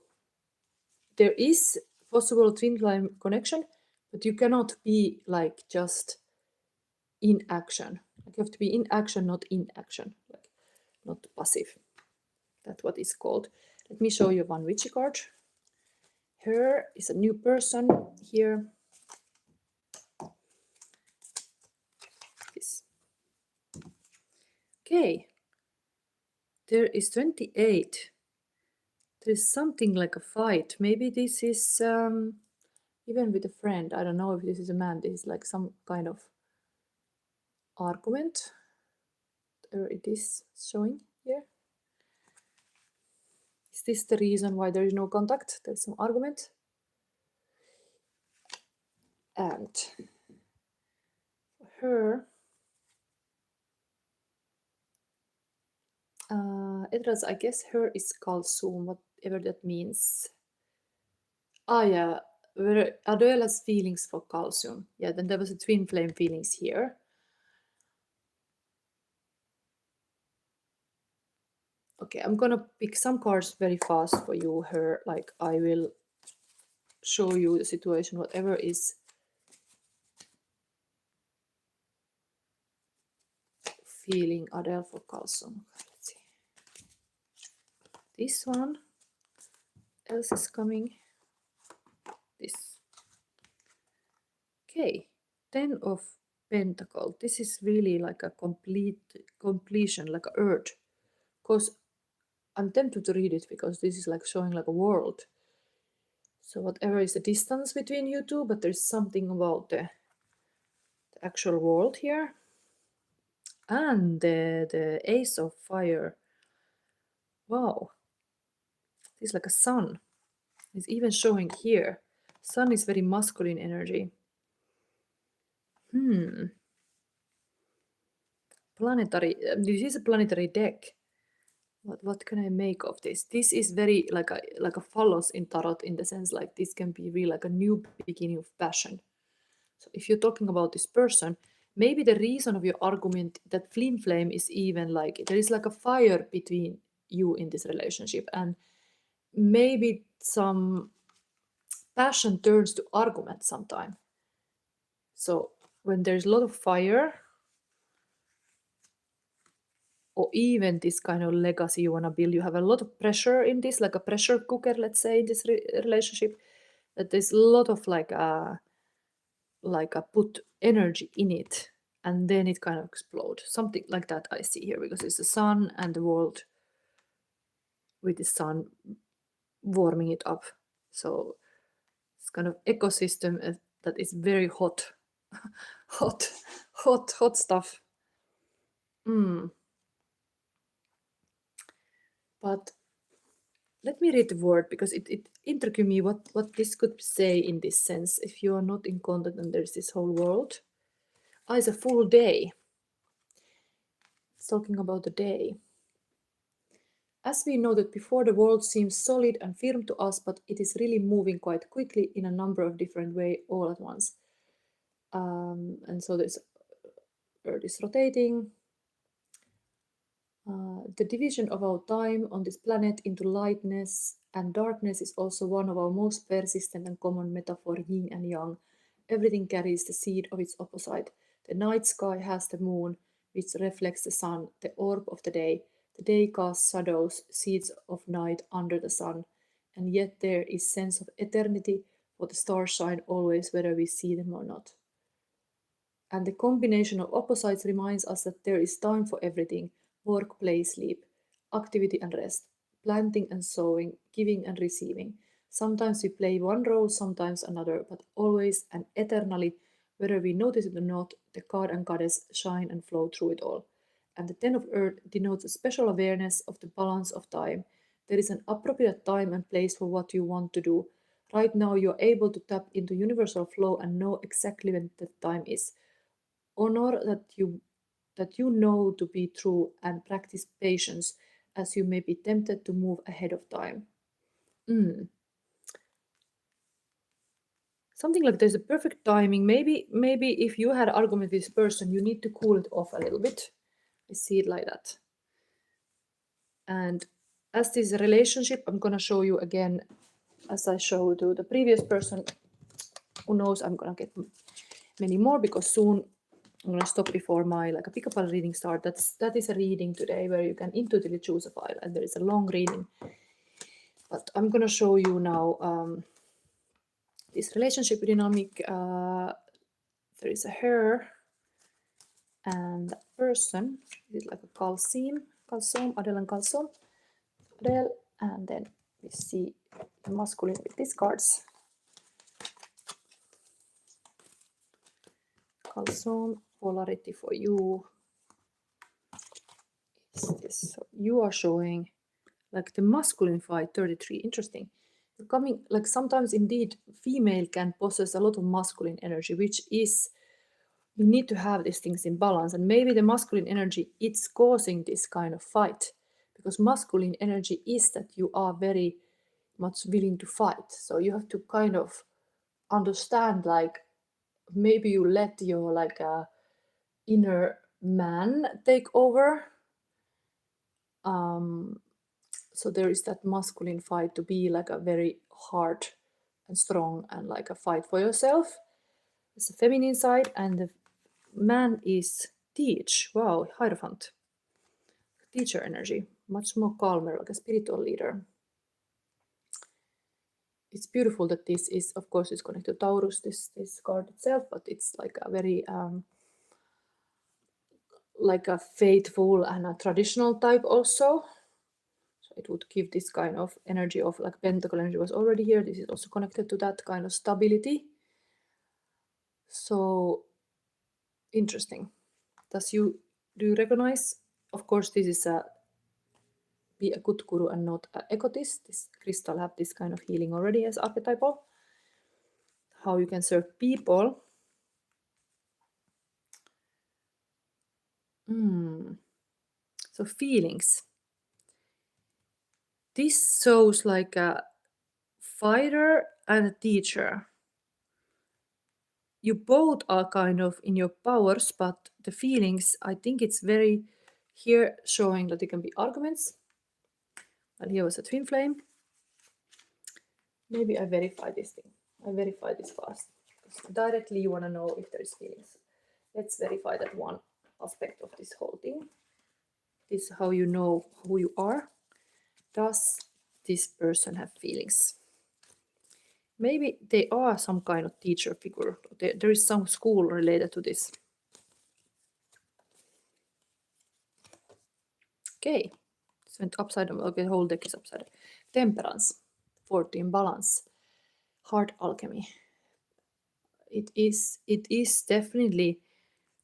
[SPEAKER 1] there is possible twin flame connection, but you cannot be like just in action. Like you have to be in action, not in action, like not passive. That's what it's called. Let me show you one witchy card. Heer is a new person here. This. Okay. There is 28. There is something like a fight. Maybe this is even with a friend. I don't know if this is a man. This is like some kind of argument. It is showing here. Is this the reason why there is no contact? There's some argument. And for her, Edras, I guess her is calcium, whatever that means. Ah, yeah, Adele has feelings for calcium. Yeah, then there was a twin flame feelings here. Okay, I'm gonna pick some cards very fast for you, Her. Like, I will show you the situation, whatever is feeling Adele for calcium. Let's see. This one else is coming. This. Okay, 10 of Pentacle. This is really like a completion, like a urge. Because I'm tempted to read it because this is like showing like a world. So whatever is the distance between you two, but there's something about the actual world here. And the Ace of Fire. Wow. It's like a sun. It's even showing here. Sun is very masculine energy. Planetary. This is a planetary deck. What can I make of this? This is very like a phallus in tarot, in the sense like this can be really like a new beginning of passion. So if you're talking about this person, maybe the reason of your argument that flim flame is even like there is like a fire between you in this relationship, and maybe some passion turns to argument sometime. So when there's a lot of fire, or even this kind of legacy you want to build, you have a lot of pressure in this, like a pressure cooker, let's say, in this relationship, that there's a lot of like a put energy in it, and then it kind of explodes. Something like that I see here, because it's the sun and the world with the sun warming it up. So it's kind of ecosystem that is very hot, hot stuff. But let me read the word because it intrigued me what this could say in this sense. If you are not in contact and there's this whole world. Ah, it's a full day. It's talking about the day. As we know that before, the world seems solid and firm to us, but it is really moving quite quickly in a number of different ways all at once. And so this Earth is rotating. The division of our time on this planet into lightness and darkness is also one of our most persistent and common metaphor, yin and yang. Everything carries the seed of its opposite. The night sky has the moon, which reflects the sun, the orb of the day. The day casts shadows, seeds of night under the sun, and yet there is sense of eternity, for the stars shine always whether we see them or not. And the combination of opposites reminds us that there is time for everything: work, play, sleep, activity and rest, planting and sowing, giving and receiving. Sometimes we play one role, sometimes another, but always and eternally, whether we notice it or not, the god and goddess shine and flow through it all. And the Ten of Earth denotes a special awareness of the balance of time. There is an appropriate time and place for what you want to do. Right now, you're able to tap into universal flow and know exactly when the time is. Honor that you know to be true and practice patience, as you may be tempted to move ahead of time. Something like there's a perfect timing. Maybe if you had an argument with this person, you need to cool it off a little bit. I see it like that. And as this relationship, I'm gonna show you again, as I showed to the previous person. Who knows, I'm gonna get many more because soon I'm gonna stop before my like a pick up a reading start. That is a reading today where you can intuitively choose a file, and there is a long reading. But I'm gonna show you now this relationship dynamic. There is a Heer and that person. Is like a calcium, Adele and calcium, Adele, and then we see the masculine with these cards. Calcium polarity for you is this. So you are showing like the masculine fight 33. Interesting. You're coming like sometimes indeed female can possess a lot of masculine energy, which is you need to have these things in balance. And maybe the masculine energy it's causing this kind of fight, because masculine energy is that you are very much willing to fight. So you have to kind of understand, like maybe you let your like inner man take over. So there is that masculine fight to be like a very hard and strong and like a fight for yourself. It's a feminine side, and the man is teach. Wow, Hierophant. Teacher energy, much more calmer, like a spiritual leader. It's beautiful that this is, of course, it's connected to Taurus, this card itself, but it's like a very like a faithful and a traditional type also. So it would give this kind of energy of like pentacle energy was already here. This is also connected to that kind of stability. So interesting. Do you recognize? Of course, this is be a good guru and not an egotist. This crystal have this kind of healing already as archetypal. How you can serve people. So feelings. This shows like a fighter and a teacher. You both are kind of in your powers, but the feelings, I think it's very here showing that there can be arguments. And here was a twin flame. Maybe I verify this thing. I verify this fast. Because directly you want to know if there is feelings. Let's verify that one aspect of this whole thing. This is how you know who you are. Does this person have feelings? Maybe they are some kind of teacher figure. There is some school related to this. Okay, this went upside down. Okay, the whole deck is upside down. Temperance, 14, balance, heart alchemy. It is definitely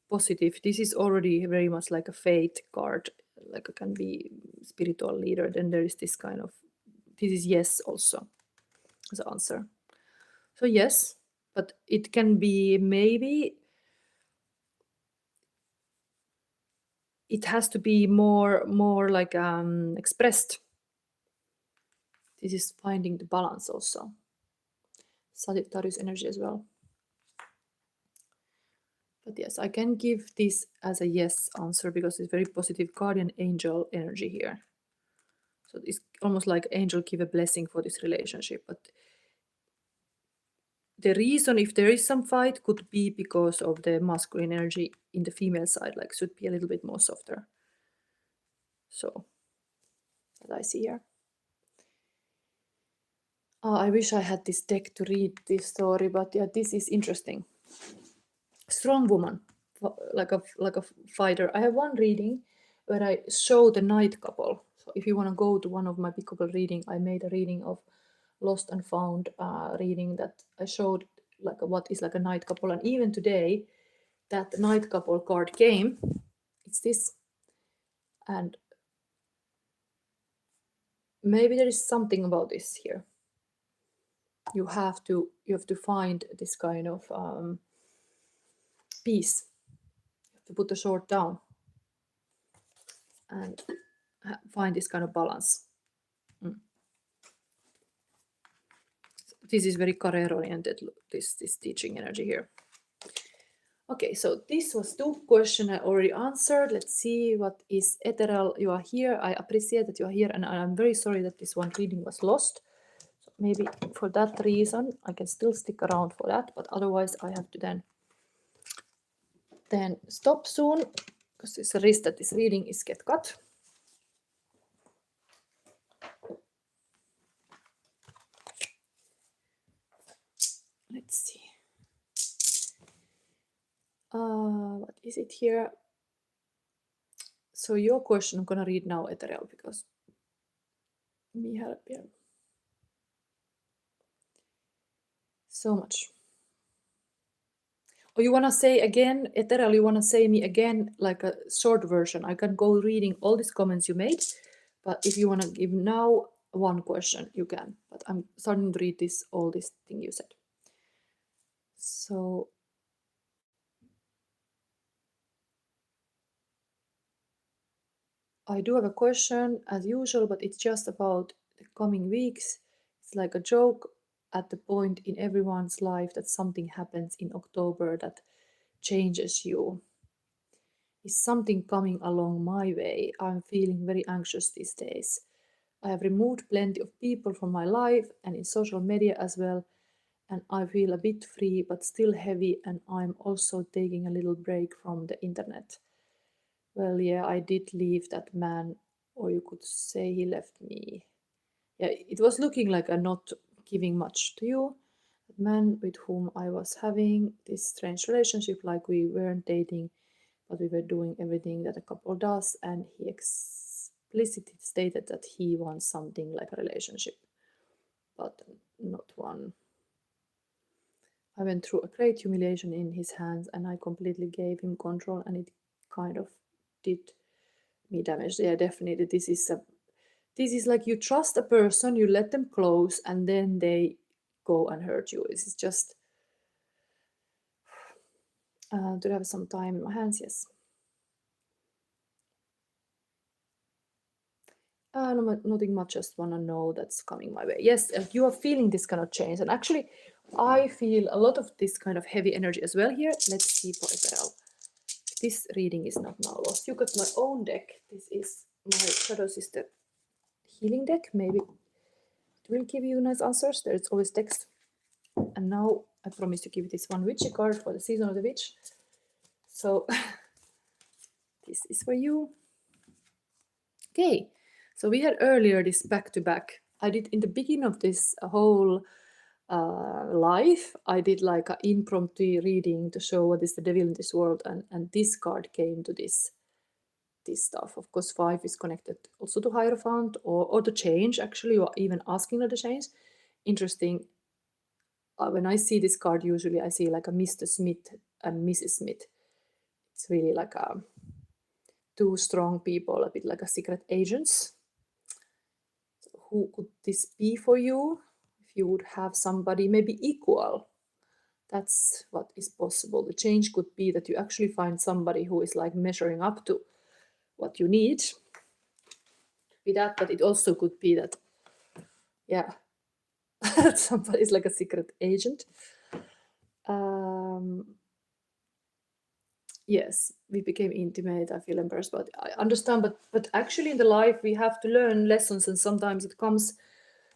[SPEAKER 1] positive. This is already very much like a fate card, like it can be spiritual leader. Then there is this kind of this is yes also as an answer. So yes, but it can be maybe it has to be more like expressed. This is finding the balance also. Sagittarius energy as well. But yes, I can give this as a yes answer because it's very positive guardian angel energy here. So it's almost like angel give a blessing for this relationship. But the reason if there is some fight could be because of the masculine energy in the female side, like should be a little bit more softer. So that I see here. I wish I had this deck to read this story, but yeah, this is interesting. Strong woman, like a fighter. I have one reading where I show the night couple. So if you want to go to one of my big couple reading, I made a reading of Lost and Found reading that I showed like what is like a night couple, and even today that night couple card came. It's this, and maybe there is something about this here. You have to find this kind of peace. You have to put the sword down and find this kind of balance. This is very career oriented, this teaching energy here. Okay, so this was 2 questions I already answered. Let's see what is Ethereal. You are here. I appreciate that you are here, and I'm very sorry that this one reading was lost. So maybe for that reason I can still stick around for that, but otherwise I have to then stop soon because there's a risk that this reading is get cut. Let's see. What is it here? So your question I'm gonna read now, Ethereal, because we have here so much. Or you wanna say again, Ethereal, you wanna say me again like a short version. I can go reading all these comments you made, but if you wanna give now one question, you can. But I'm starting to read all this thing you said. So I do have a question as usual, but it's just about the coming weeks. It's like a joke at the point in everyone's life that something happens in October that changes you. Is something coming along my way? I'm feeling very anxious these days. I have removed plenty of people from my life and in social media as well, and I feel a bit free but still heavy, and I'm also taking a little break from the internet. Well, yeah, I did leave that man, or you could say he left me. Yeah, it was looking like a not giving much to you. That man with whom I was having this strange relationship, like we weren't dating, but we were doing everything that a couple does, and he explicitly stated that he wants something like a relationship, but not one. I went through a great humiliation in his hands, and I completely gave him control, and it kind of did me damage. Yeah, definitely. This is like you trust a person, you let them close, and then they go and hurt you. This is just. Do I have some time in my hands? Yes. Nothing much. Just wanna know that's coming my way. Yes, you are feeling this kind of change, and actually, I feel a lot of this kind of heavy energy as well here. Let's see for Ethereal. This reading is not now lost. You got my own deck. This is my Shadow Sister healing deck. Maybe it will give you nice answers. There is always text. And now I promise to give this one witchy card for the season of the witch. So this is for you. Okay, so we had earlier this back-to-back. I did in the beginning of this whole life, I did like an impromptu reading to show what is the devil in this world, and this card came to this stuff. Of course, 5 is connected also to Hierophant or to change, actually, or even asking her to change. Interesting. When I see this card, usually I see like a Mr. Smith and Mrs. Smith. It's really like two strong people, a bit like a secret agents. So who could this be for you? If you would have somebody maybe equal, that's what is possible. The change could be that you actually find somebody who is like measuring up to what you need. Be that, but it also could be that, yeah, somebody is like a secret agent. Yes, we became intimate. I feel embarrassed, but I understand. But actually, in the life, we have to learn lessons, and sometimes it comes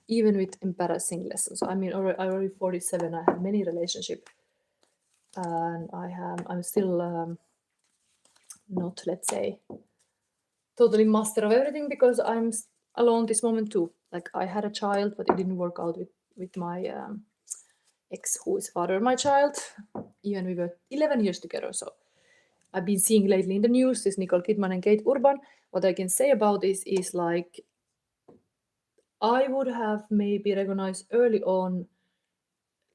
[SPEAKER 1] even with embarrassing lessons. I mean, I'm already 47. I have many relationships, and I'm still not, let's say, totally master of everything because I'm alone this moment too. Like I had a child, but it didn't work out with my ex, who is father of my child. Even we were 11 years together. So I've been seeing lately in the news this Nicole Kidman and Kate Urban. What I can say about this is like I would have maybe recognized early on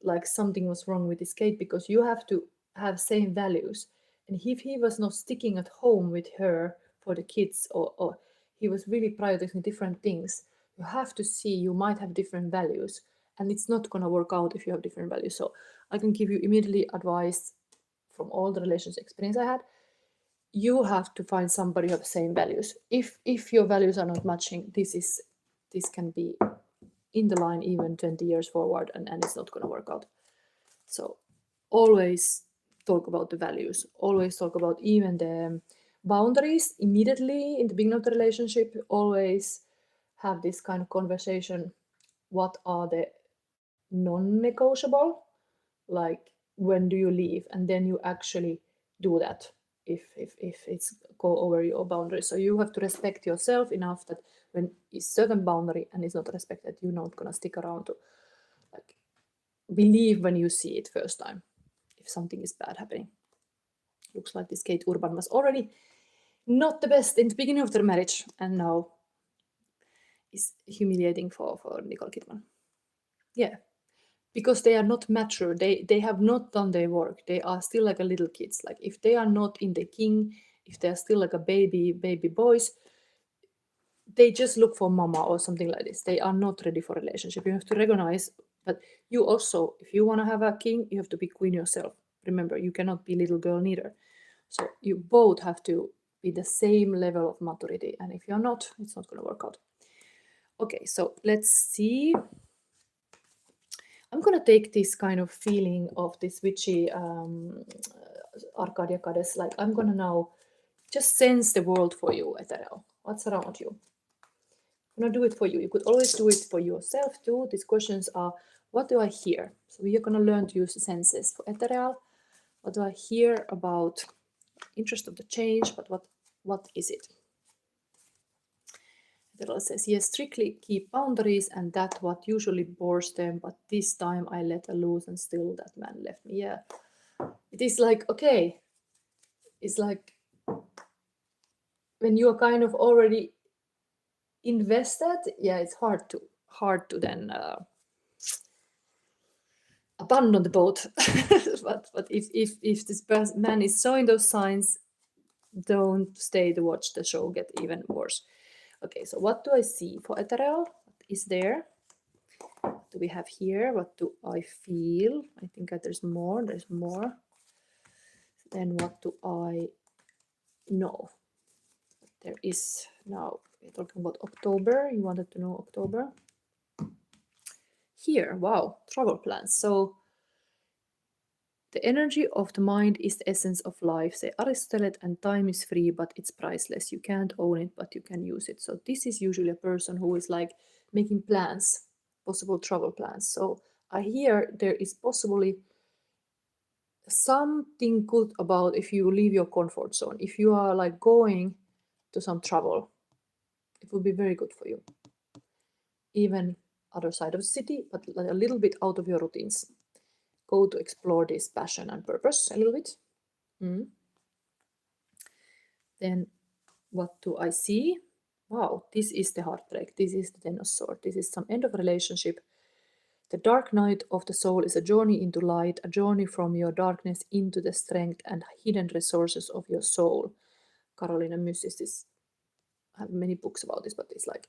[SPEAKER 1] like something was wrong with this Kate because you have to have same values. And if he was not sticking at home with her for the kids or he was really prioritizing different things, you have to see you might have different values and it's not going to work out if you have different values. So I can give you immediately advice from all the relationship experience I had. You have to find somebody who have the same values. If your values are not matching, this can be in the line even 20 years forward and it's not going to work out. So always talk about the values, always talk about even the boundaries immediately in the beginning of the relationship. Always have this kind of conversation. What are the non-negotiable? Like when do you leave? And then you actually do that if it's go over your boundaries. So you have to respect yourself enough that when is certain boundary and it's not respected, you're not gonna stick around to like believe when you see it first time if something is bad happening. Looks like this Kate Urban was already not the best in the beginning of their marriage and now is humiliating for Nicole Kidman. Yeah, because they are not mature. They have not done their work. They are still like a little kids. Like if they are not in the king, if they are still like a baby boys, they just look for mama or something like this. They are not ready for relationship. You have to recognize that you also, if you want to have a king, you have to be queen yourself. Remember, you cannot be little girl neither. So you both have to be the same level of maturity. And if you're not, it's not going to work out. Okay, so let's see. I'm going to take this kind of feeling of this witchy Arcadia goddess. Like I'm going to now just sense the world for you, Ethereal. What's around you? I'm going to do it for you. You could always do it for yourself too. These questions are, what do I hear? So we are going to learn to use the senses. For Ethereal, what do I hear about interest of the change, but what is it? Ethereal says, yes, strictly keep boundaries and that what usually bores them, but this time I let loose and still that man left me. Yeah, it is like, okay, it's like when you are kind of already invested, yeah, it's hard to then abandon the boat. but if this man is showing those signs, don't stay to watch the show get even worse. Okay, so what do I see for Ethereal? What is there? What do we have here? What do I feel? I think that there's more. Then what do I know? There is now, we're talking about October. You wanted to know October? Here, wow, travel plans. So the energy of the mind is the essence of life. Say Aristotle, and time is free, but it's priceless. You can't own it, but you can use it. So this is usually a person who is like making plans, possible travel plans. So I hear there is possibly something good about if you leave your comfort zone. If you are like going to some travel, it would be very good for you. Even other side of the city, but a little bit out of your routines. Go to explore this passion and purpose a little bit. Then what do I see? Wow, this is the heartbreak. This is the Ten of Swords. This is some end of relationship. The dark night of the soul is a journey into light, a journey from your darkness into the strength and hidden resources of your soul. Carolina Myss is this. I have many books about this, but it's like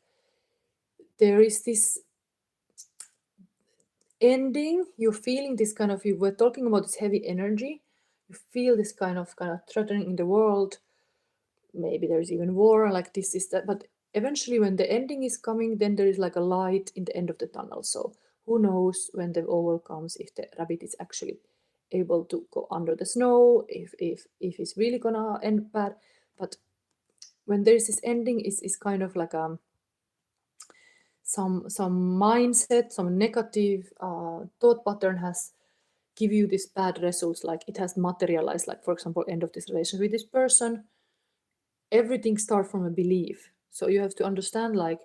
[SPEAKER 1] there is this ending. You're feeling this kind of, you were talking about this heavy energy. You feel this kind of threatening in the world. Maybe there's even war, like this is that. But eventually, when the ending is coming, then there is like a light in the end of the tunnel. So who knows when the owl comes, if the rabbit is actually able to go under the snow, if it's really gonna end bad. But when there's this ending, is kind of like some mindset, some negative thought pattern has give you this bad results, like it has materialized, like for example, end of this relationship with this person. Everything starts from a belief. So you have to understand, like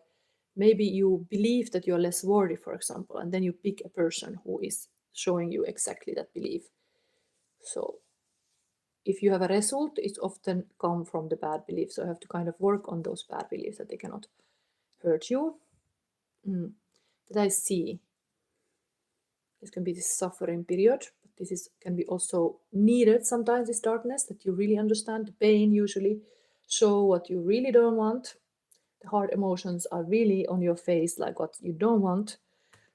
[SPEAKER 1] maybe you believe that you're less worthy, for example, and then you pick a person who is showing you exactly that belief. So if you have a result, it's often come from the bad belief. So you have to kind of work on those bad beliefs that they cannot hurt you. That I see. This can be this suffering period, but this is can be also needed sometimes, this darkness, that you really understand the pain usually show what you really don't want. The hard emotions are really on your face, like what you don't want.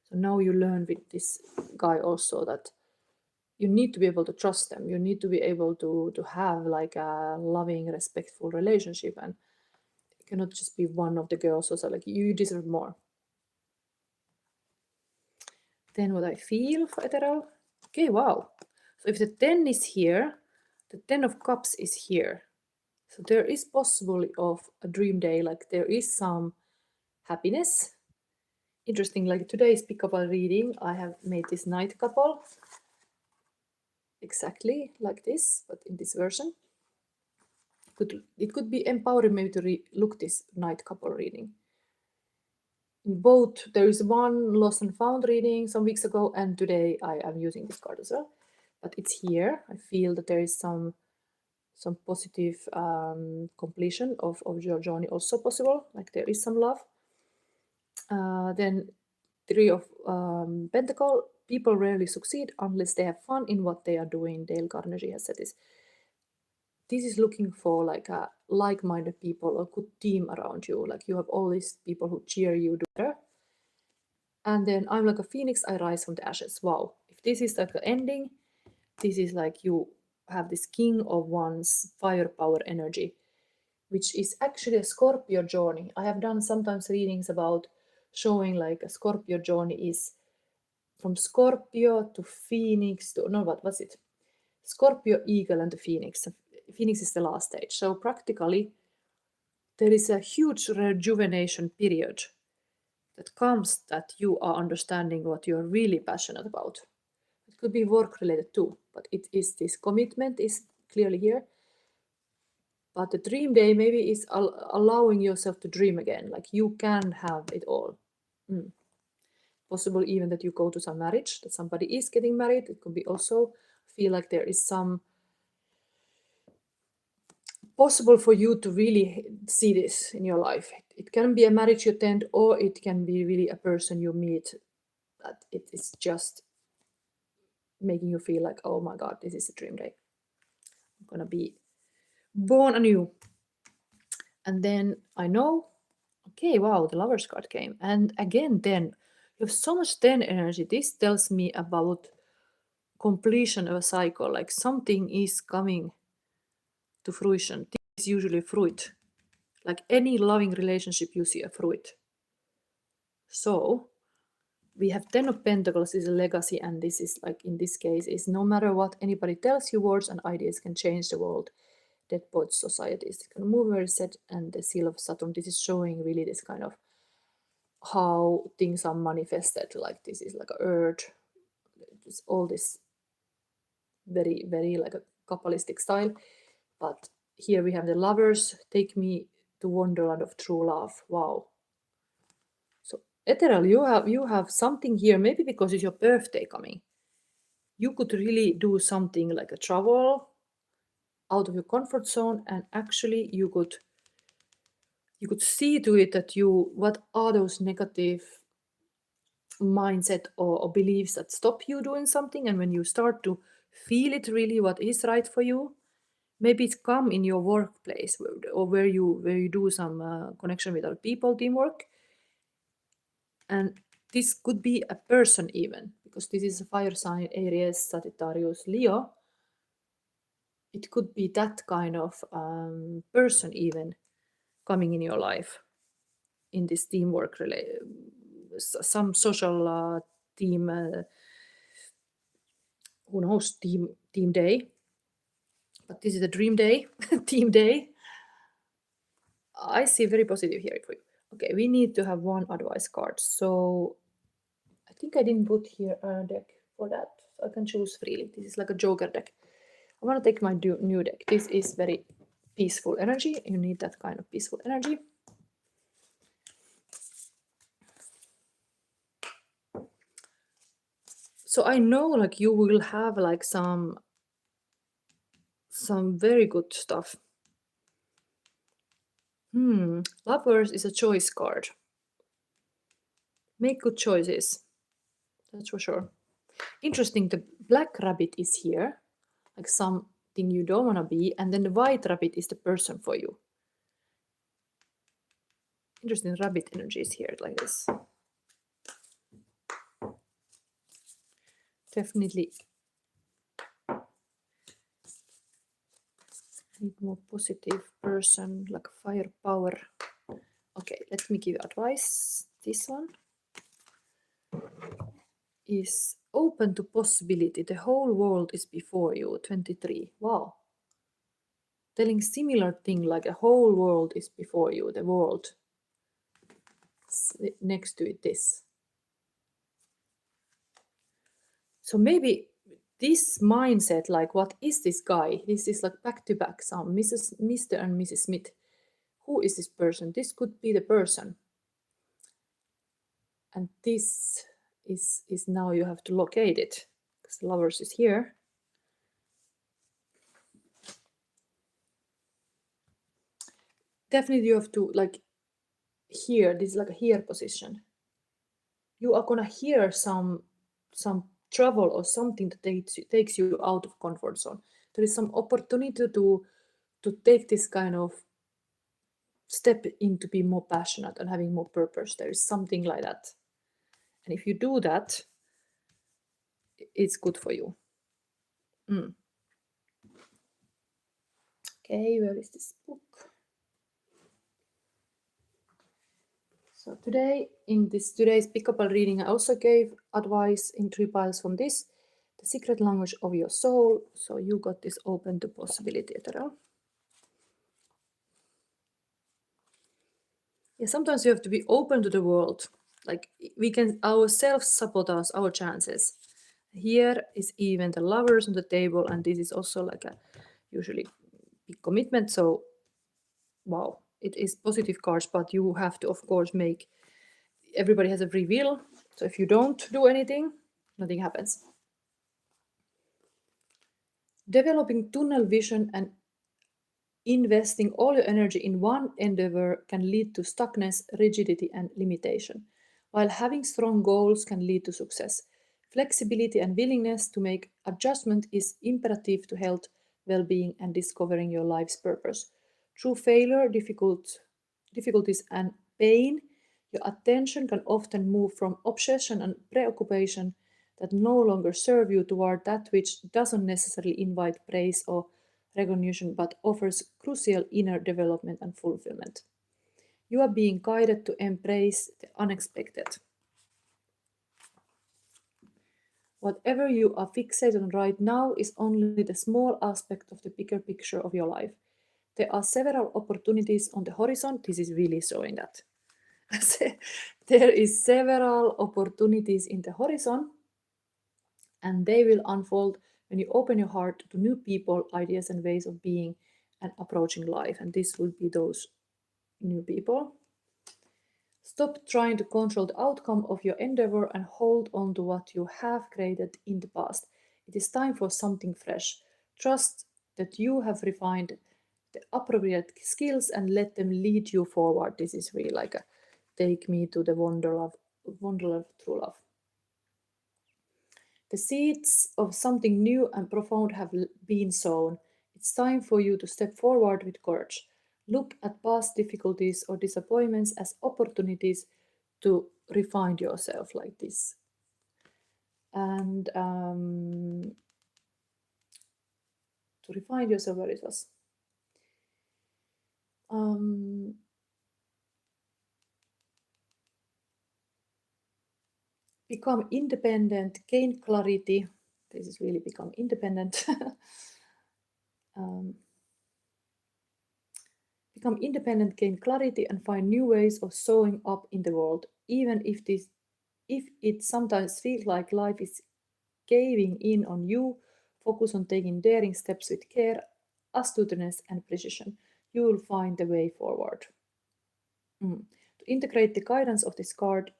[SPEAKER 1] So now you learn with this guy also that you need to be able to trust them. You need to be able to have like a loving, respectful relationship, and it cannot just be one of the girls. So like you deserve more. Then what I feel for Ethereal. Okay, wow. So if the 10 is here, the 10 of Cups is here. So there is possibility of a dream day, like there is some happiness. Interesting, like today's pick-up reading, I have made this night couple. Exactly like this, but in this version. It could be empowering maybe to look this night couple reading. In both, there is one lost and found reading some weeks ago, and today I am using this card as well. But it's here. I feel that there is some positive completion of your journey also possible. Like there is some love. Then 3 of Pentacle. People rarely succeed unless they have fun in what they are doing. Dale Carnegie has said this. This is looking for like a like-minded people, a good team around you. Like you have all these people who cheer you do better. And then I'm like a phoenix, I rise from the ashes. Wow. If this is like the ending, this is like you have this king of wands, firepower energy, which is actually a Scorpio journey. I have done sometimes readings about showing like a Scorpio journey is from Scorpio to Phoenix to, no, what was it? Scorpio, Eagle, and the Phoenix. Phoenix is the last stage. So practically, there is a huge rejuvenation period that comes that you are understanding what you're really passionate about. It could be work related too, but it is this commitment is clearly here. But the dream day maybe is allowing yourself to dream again, like you can have it all. Possible even that you go to some marriage, that somebody is getting married. It could be also feel like there is some possible for you to really see this in your life. It can be a marriage you attend, or it can be really a person you meet that it is just making you feel like, oh my God, this is a dream day. I'm gonna be born anew. And then I know, okay, wow, the Lover's card came. And again, then you have so much 10 energy. This tells me about completion of a cycle, like something is coming to fruition. This is usually fruit. Like any loving relationship, you see a fruit. So we have 10 of Pentacles is a legacy, and this is like in this case is no matter what anybody tells you, words and ideas can change the world. Dead Poets Society is going to move where it's set, and the Seal of Saturn. This is showing really this kind of how things are manifested. Like this is like a earth. It's all this very, very like a Kabbalistic style. But here we have the Lovers. Take me to wonderland of true love. Wow. So Ethereal, you have something here, maybe because it's your birthday coming. You could really do something like a travel out of your comfort zone, and actually you could see to it that what are those negative mindset or beliefs that stop you doing something, and when you start to feel it really what is right for you, maybe it's come in your workplace or where you do some connection with other people, teamwork. And this could be a person even, because this is a fire sign, Aries, Sagittarius, Leo. It could be that kind of person even coming in your life in this teamwork, some social team, who knows, team day. But this is a dream day, team day. I see very positive here for you. Okay, we need to have one advice card. So I think I didn't put here a deck for that. So I can choose freely. This is like a Joker deck. I want to take my new deck. This is very peaceful energy. You need that kind of peaceful energy. So I know like you will have like some very good stuff. Lovers is a choice card. Make good choices. That's for sure. Interesting, the black rabbit is here, like something you don't want to be, and then the white rabbit is the person for you. Interesting, rabbit energy is here like this. Definitely need more positive person, like firepower. Okay, let me give advice. This one is open to possibility. The whole world is before you. 23. Wow. Telling similar thing, like a whole world is before you. The world. Next to it, this. So maybe this mindset, like, what is this guy? This is like back to back, some Mr. and Mrs. Smith. Who is this person? This could be the person. And this is now you have to locate it, because the lovers is here. Definitely you have to like hear, this is like a hear position. You are gonna hear some trouble or something that takes you out of comfort zone. There is some opportunity to take this kind of step in to be more passionate and having more purpose. There is something like that. And if you do that, it's good for you. Okay, where is this book? So today, in today's pickable reading, I also gave advice in 3 piles from this, the secret language of your soul. So you got this open to possibility, Ethereal. Yeah, sometimes you have to be open to the world. Like we can ourselves sabotage our chances. Here is even the lovers on the table, and this is also like a usually big commitment. So wow, it is positive cards, but you have to, of course, make, everybody has a free will. So if you don't do anything, nothing happens. Developing tunnel vision and investing all your energy in one endeavor can lead to stuckness, rigidity, and limitation, while having strong goals can lead to success. Flexibility and willingness to make adjustment is imperative to health, well-being, and discovering your life's purpose. Through failure, difficulties, and pain, your attention can often move from obsession and preoccupation that no longer serve you toward that which doesn't necessarily invite praise or recognition but offers crucial inner development and fulfillment. You are being guided to embrace the unexpected. Whatever you are fixated on right now is only the small aspect of the bigger picture of your life. There are several opportunities on the horizon. This is really showing that. There is several opportunities in the horizon, and they will unfold when you open your heart to new people, ideas, and ways of being and approaching life. And this will be those new people. Stop trying to control the outcome of your endeavor and hold on to what you have created in the past. It is time for something fresh. Trust that you have refined the appropriate skills and let them lead you forward. This is really like a take me to the wonderland true love. The seeds of something new and profound have been sown. It's time for you to step forward with courage. Look at past difficulties or disappointments as opportunities to refine yourself like this. And to refine yourself, where it was. Become independent, gain clarity. This is really become independent. Become independent, gain clarity, and find new ways of showing up in the world, even if it sometimes feels like life is caving in on you. Focus on taking daring steps with care, astuteness, and precision. You will find the way forward. To integrate the guidance of this card,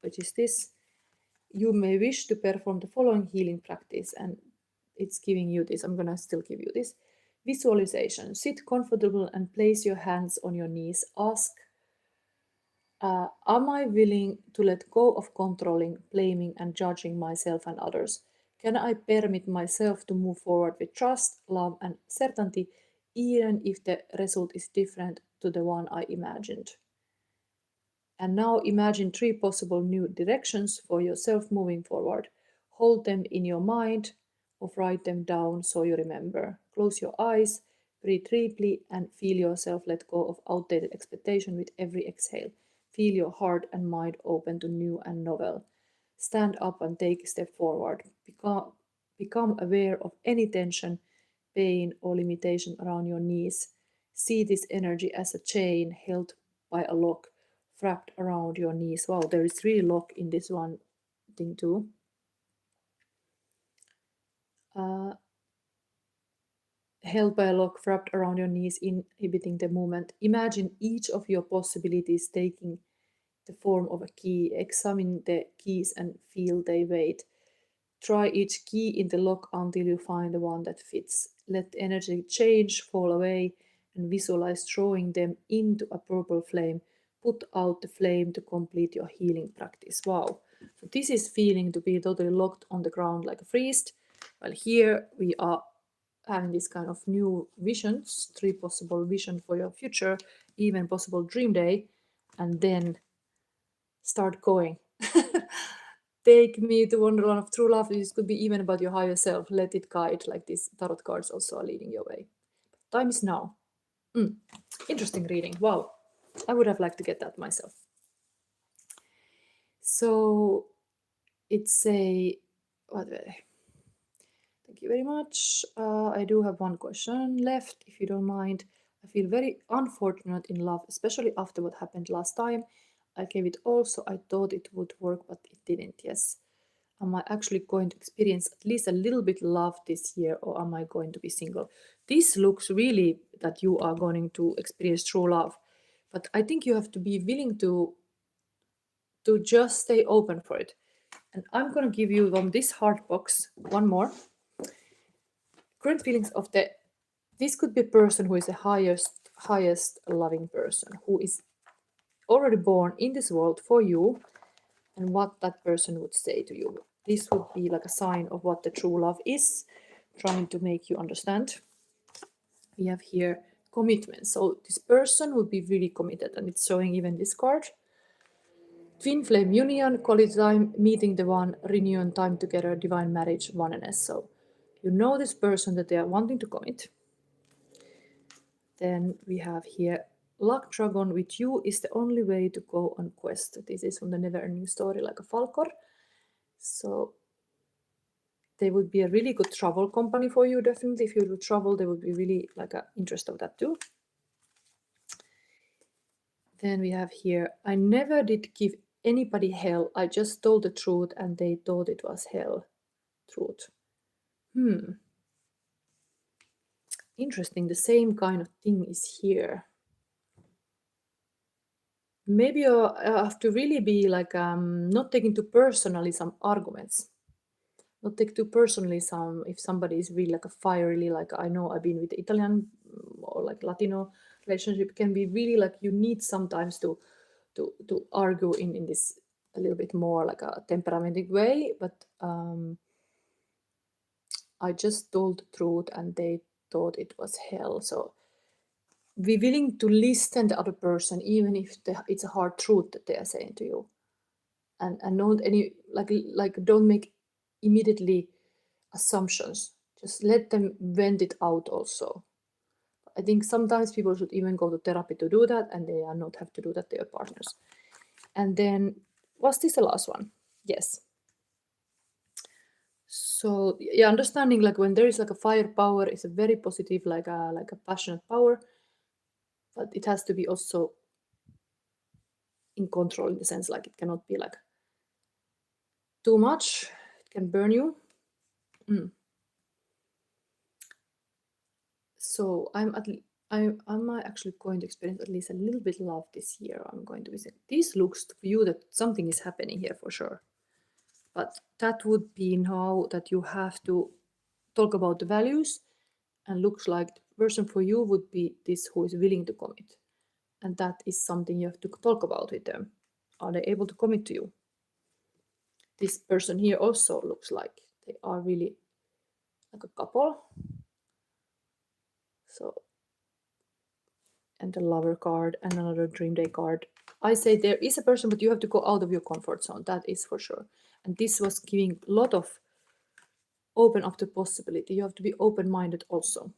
[SPEAKER 1] which is this, you may wish to perform the following healing practice, and it's giving you this. I'm gonna still give you this. Visualization. Sit comfortable and place your hands on your knees. Ask, am I willing to let go of controlling, blaming, and judging myself and others? Can I permit myself to move forward with trust, love, and certainty, even if the result is different to the one I imagined? And now imagine 3 possible new directions for yourself moving forward. Hold them in your mind or write them down so you remember. Close your eyes, breathe deeply, and feel yourself let go of outdated expectation with every exhale. Feel your heart and mind open to new and novel. Stand up and take a step forward. Become aware of any tension, pain, or limitation around your knees. See this energy as a chain held by a lock wrapped around your knees. Wow, there is really lock in this one thing too. Held by a lock wrapped around your knees, inhibiting the movement. Imagine each of your possibilities taking the form of a key. Examine the keys and feel their weight. Try each key in the lock until you find the one that fits. Let the energy change, fall away, and visualize throwing them into a purple flame. Put out the flame to complete your healing practice. Wow. So this is feeling to be totally locked on the ground like a priest. Well, here we are having this kind of new visions, 3 possible visions for your future, even possible dream day, and then start going. Take me to Wonderland of True Love. This could be even about your higher self. Let it guide, like these tarot cards also are leading your way. Time is now. Interesting reading. Wow. I would have liked to get that myself. So it's a... Thank you very much. I do have one question left, if you don't mind. I feel very unfortunate in love, especially after what happened last time. I gave it all, so I thought it would work, but it didn't. Yes. Am I actually going to experience at least a little bit love this year, or am I going to be single? This looks really that you are going to experience true love, but I think you have to be willing to just stay open for it. And I'm going to give you from this heart box one more. Current feelings of the... This could be a person who is the highest loving person, who is already born in this world for you, and what that person would say to you. This would be like a sign of what the true love is, trying to make you understand. We have here commitment. So this person would be really committed, and it's showing even this card. Twin flame union, quality time, meeting the one, reunion time together, divine marriage, oneness. So you know this person that they are wanting to commit. Then we have here luck dragon. With you is the only way to go on quest. This is from the never ending story, like a Falcor. So they would be a really good travel company for you, definitely. If you would travel, they would be really like an interest of that too. Then we have here, I never did give anybody hell. I just told the truth and they thought it was hell. Truth. Interesting. The same kind of thing is here. Maybe you have to really be like not taking too personally some arguments. Not take too personally some, if somebody is really like a fiery, like I know I've been with the Italian or like Latino relationship, can be really like you need sometimes to argue in this a little bit more like a temperamental way, but I just told the truth and they thought it was hell. So be willing to listen to the other person, even if it's a hard truth that they are saying to you. and don't any don't make immediately assumptions. Just let them vent it out also. I think sometimes people should even go to therapy to do that, and they are not have to do that to their partners. And then, was this the last one? Yes. So yeah, understanding like when there is like a fire power is a very positive, like a passionate power, but it has to be also in control in the sense like it cannot be like too much. It can burn you. So I'm actually going to experience at least a little bit love this year. I'm going to visit. This looks to you that something is happening here for sure. But that would be now that you have to talk about the values, and looks like the person for you would be this who is willing to commit. And that is something you have to talk about with them. Are they able to commit to you? This person here also looks like they are really like a couple. So, and the lover card and another dream day card. I say there is a person, but you have to go out of your comfort zone. That is for sure. And this was giving a lot of open up to possibility. You have to be open-minded also.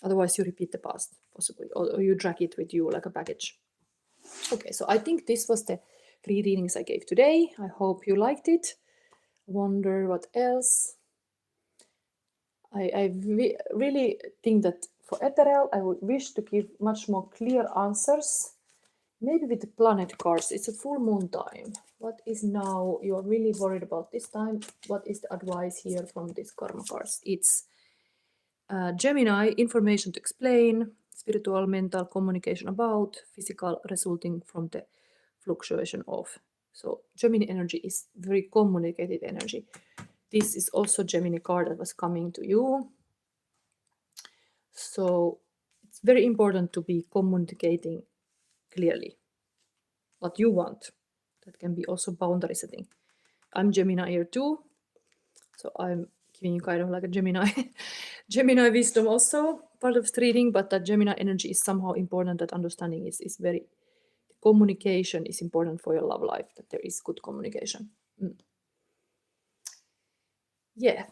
[SPEAKER 1] Otherwise you repeat the past, possibly, or you drag it with you like a baggage. Okay, so I think this was the 3 readings I gave today. I hope you liked it. Wonder what else. I really think that for Ethereal, I would wish to give much more clear answers. Maybe with the planet cards, it's a full moon time. What is now you're really worried about this time? What is the advice here from these karma cards? It's Gemini, information to explain, spiritual, mental, communication about, physical, resulting from the fluctuation of. So Gemini energy is very communicative energy. This is also Gemini card that was coming to you. So it's very important to be communicating clearly what you want. That can be also boundary setting. I'm Gemini here too. So I'm giving you kind of like a Gemini wisdom also, part of the reading, but that Gemini energy is somehow important, that understanding is very, communication is important for your love life, that there is good communication. Yeah.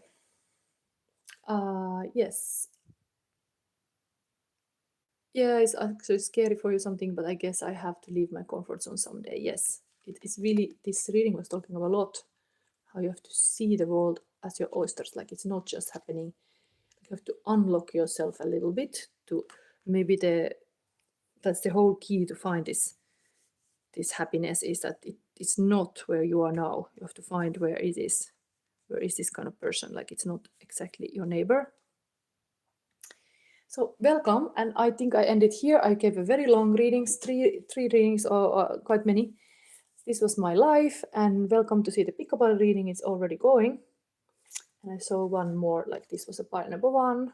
[SPEAKER 1] Yes. Yeah, it's actually scary for you something, but I guess I have to leave my comfort zone someday. Yes, it is really, this reading was talking about a lot, how you have to see the world as your oysters, like it's not just happening. You have to unlock yourself a little bit to maybe that's the whole key to find this happiness, is that it's not where you are now. You have to find where it is. Where is this kind of person? Like it's not exactly your neighbor. So welcome, and I think I ended here. I gave a very long readings, three readings, or quite many. This was my life, and welcome to see the pickable reading. It's already going. And I saw one more, like this was a pile number 1.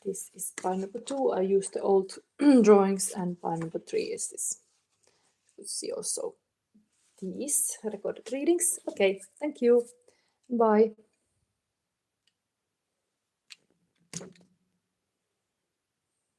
[SPEAKER 1] This is pile number 2. I used the old drawings, and pile number 3 is this. Let's see also these recorded readings. Okay, thank you. Bye.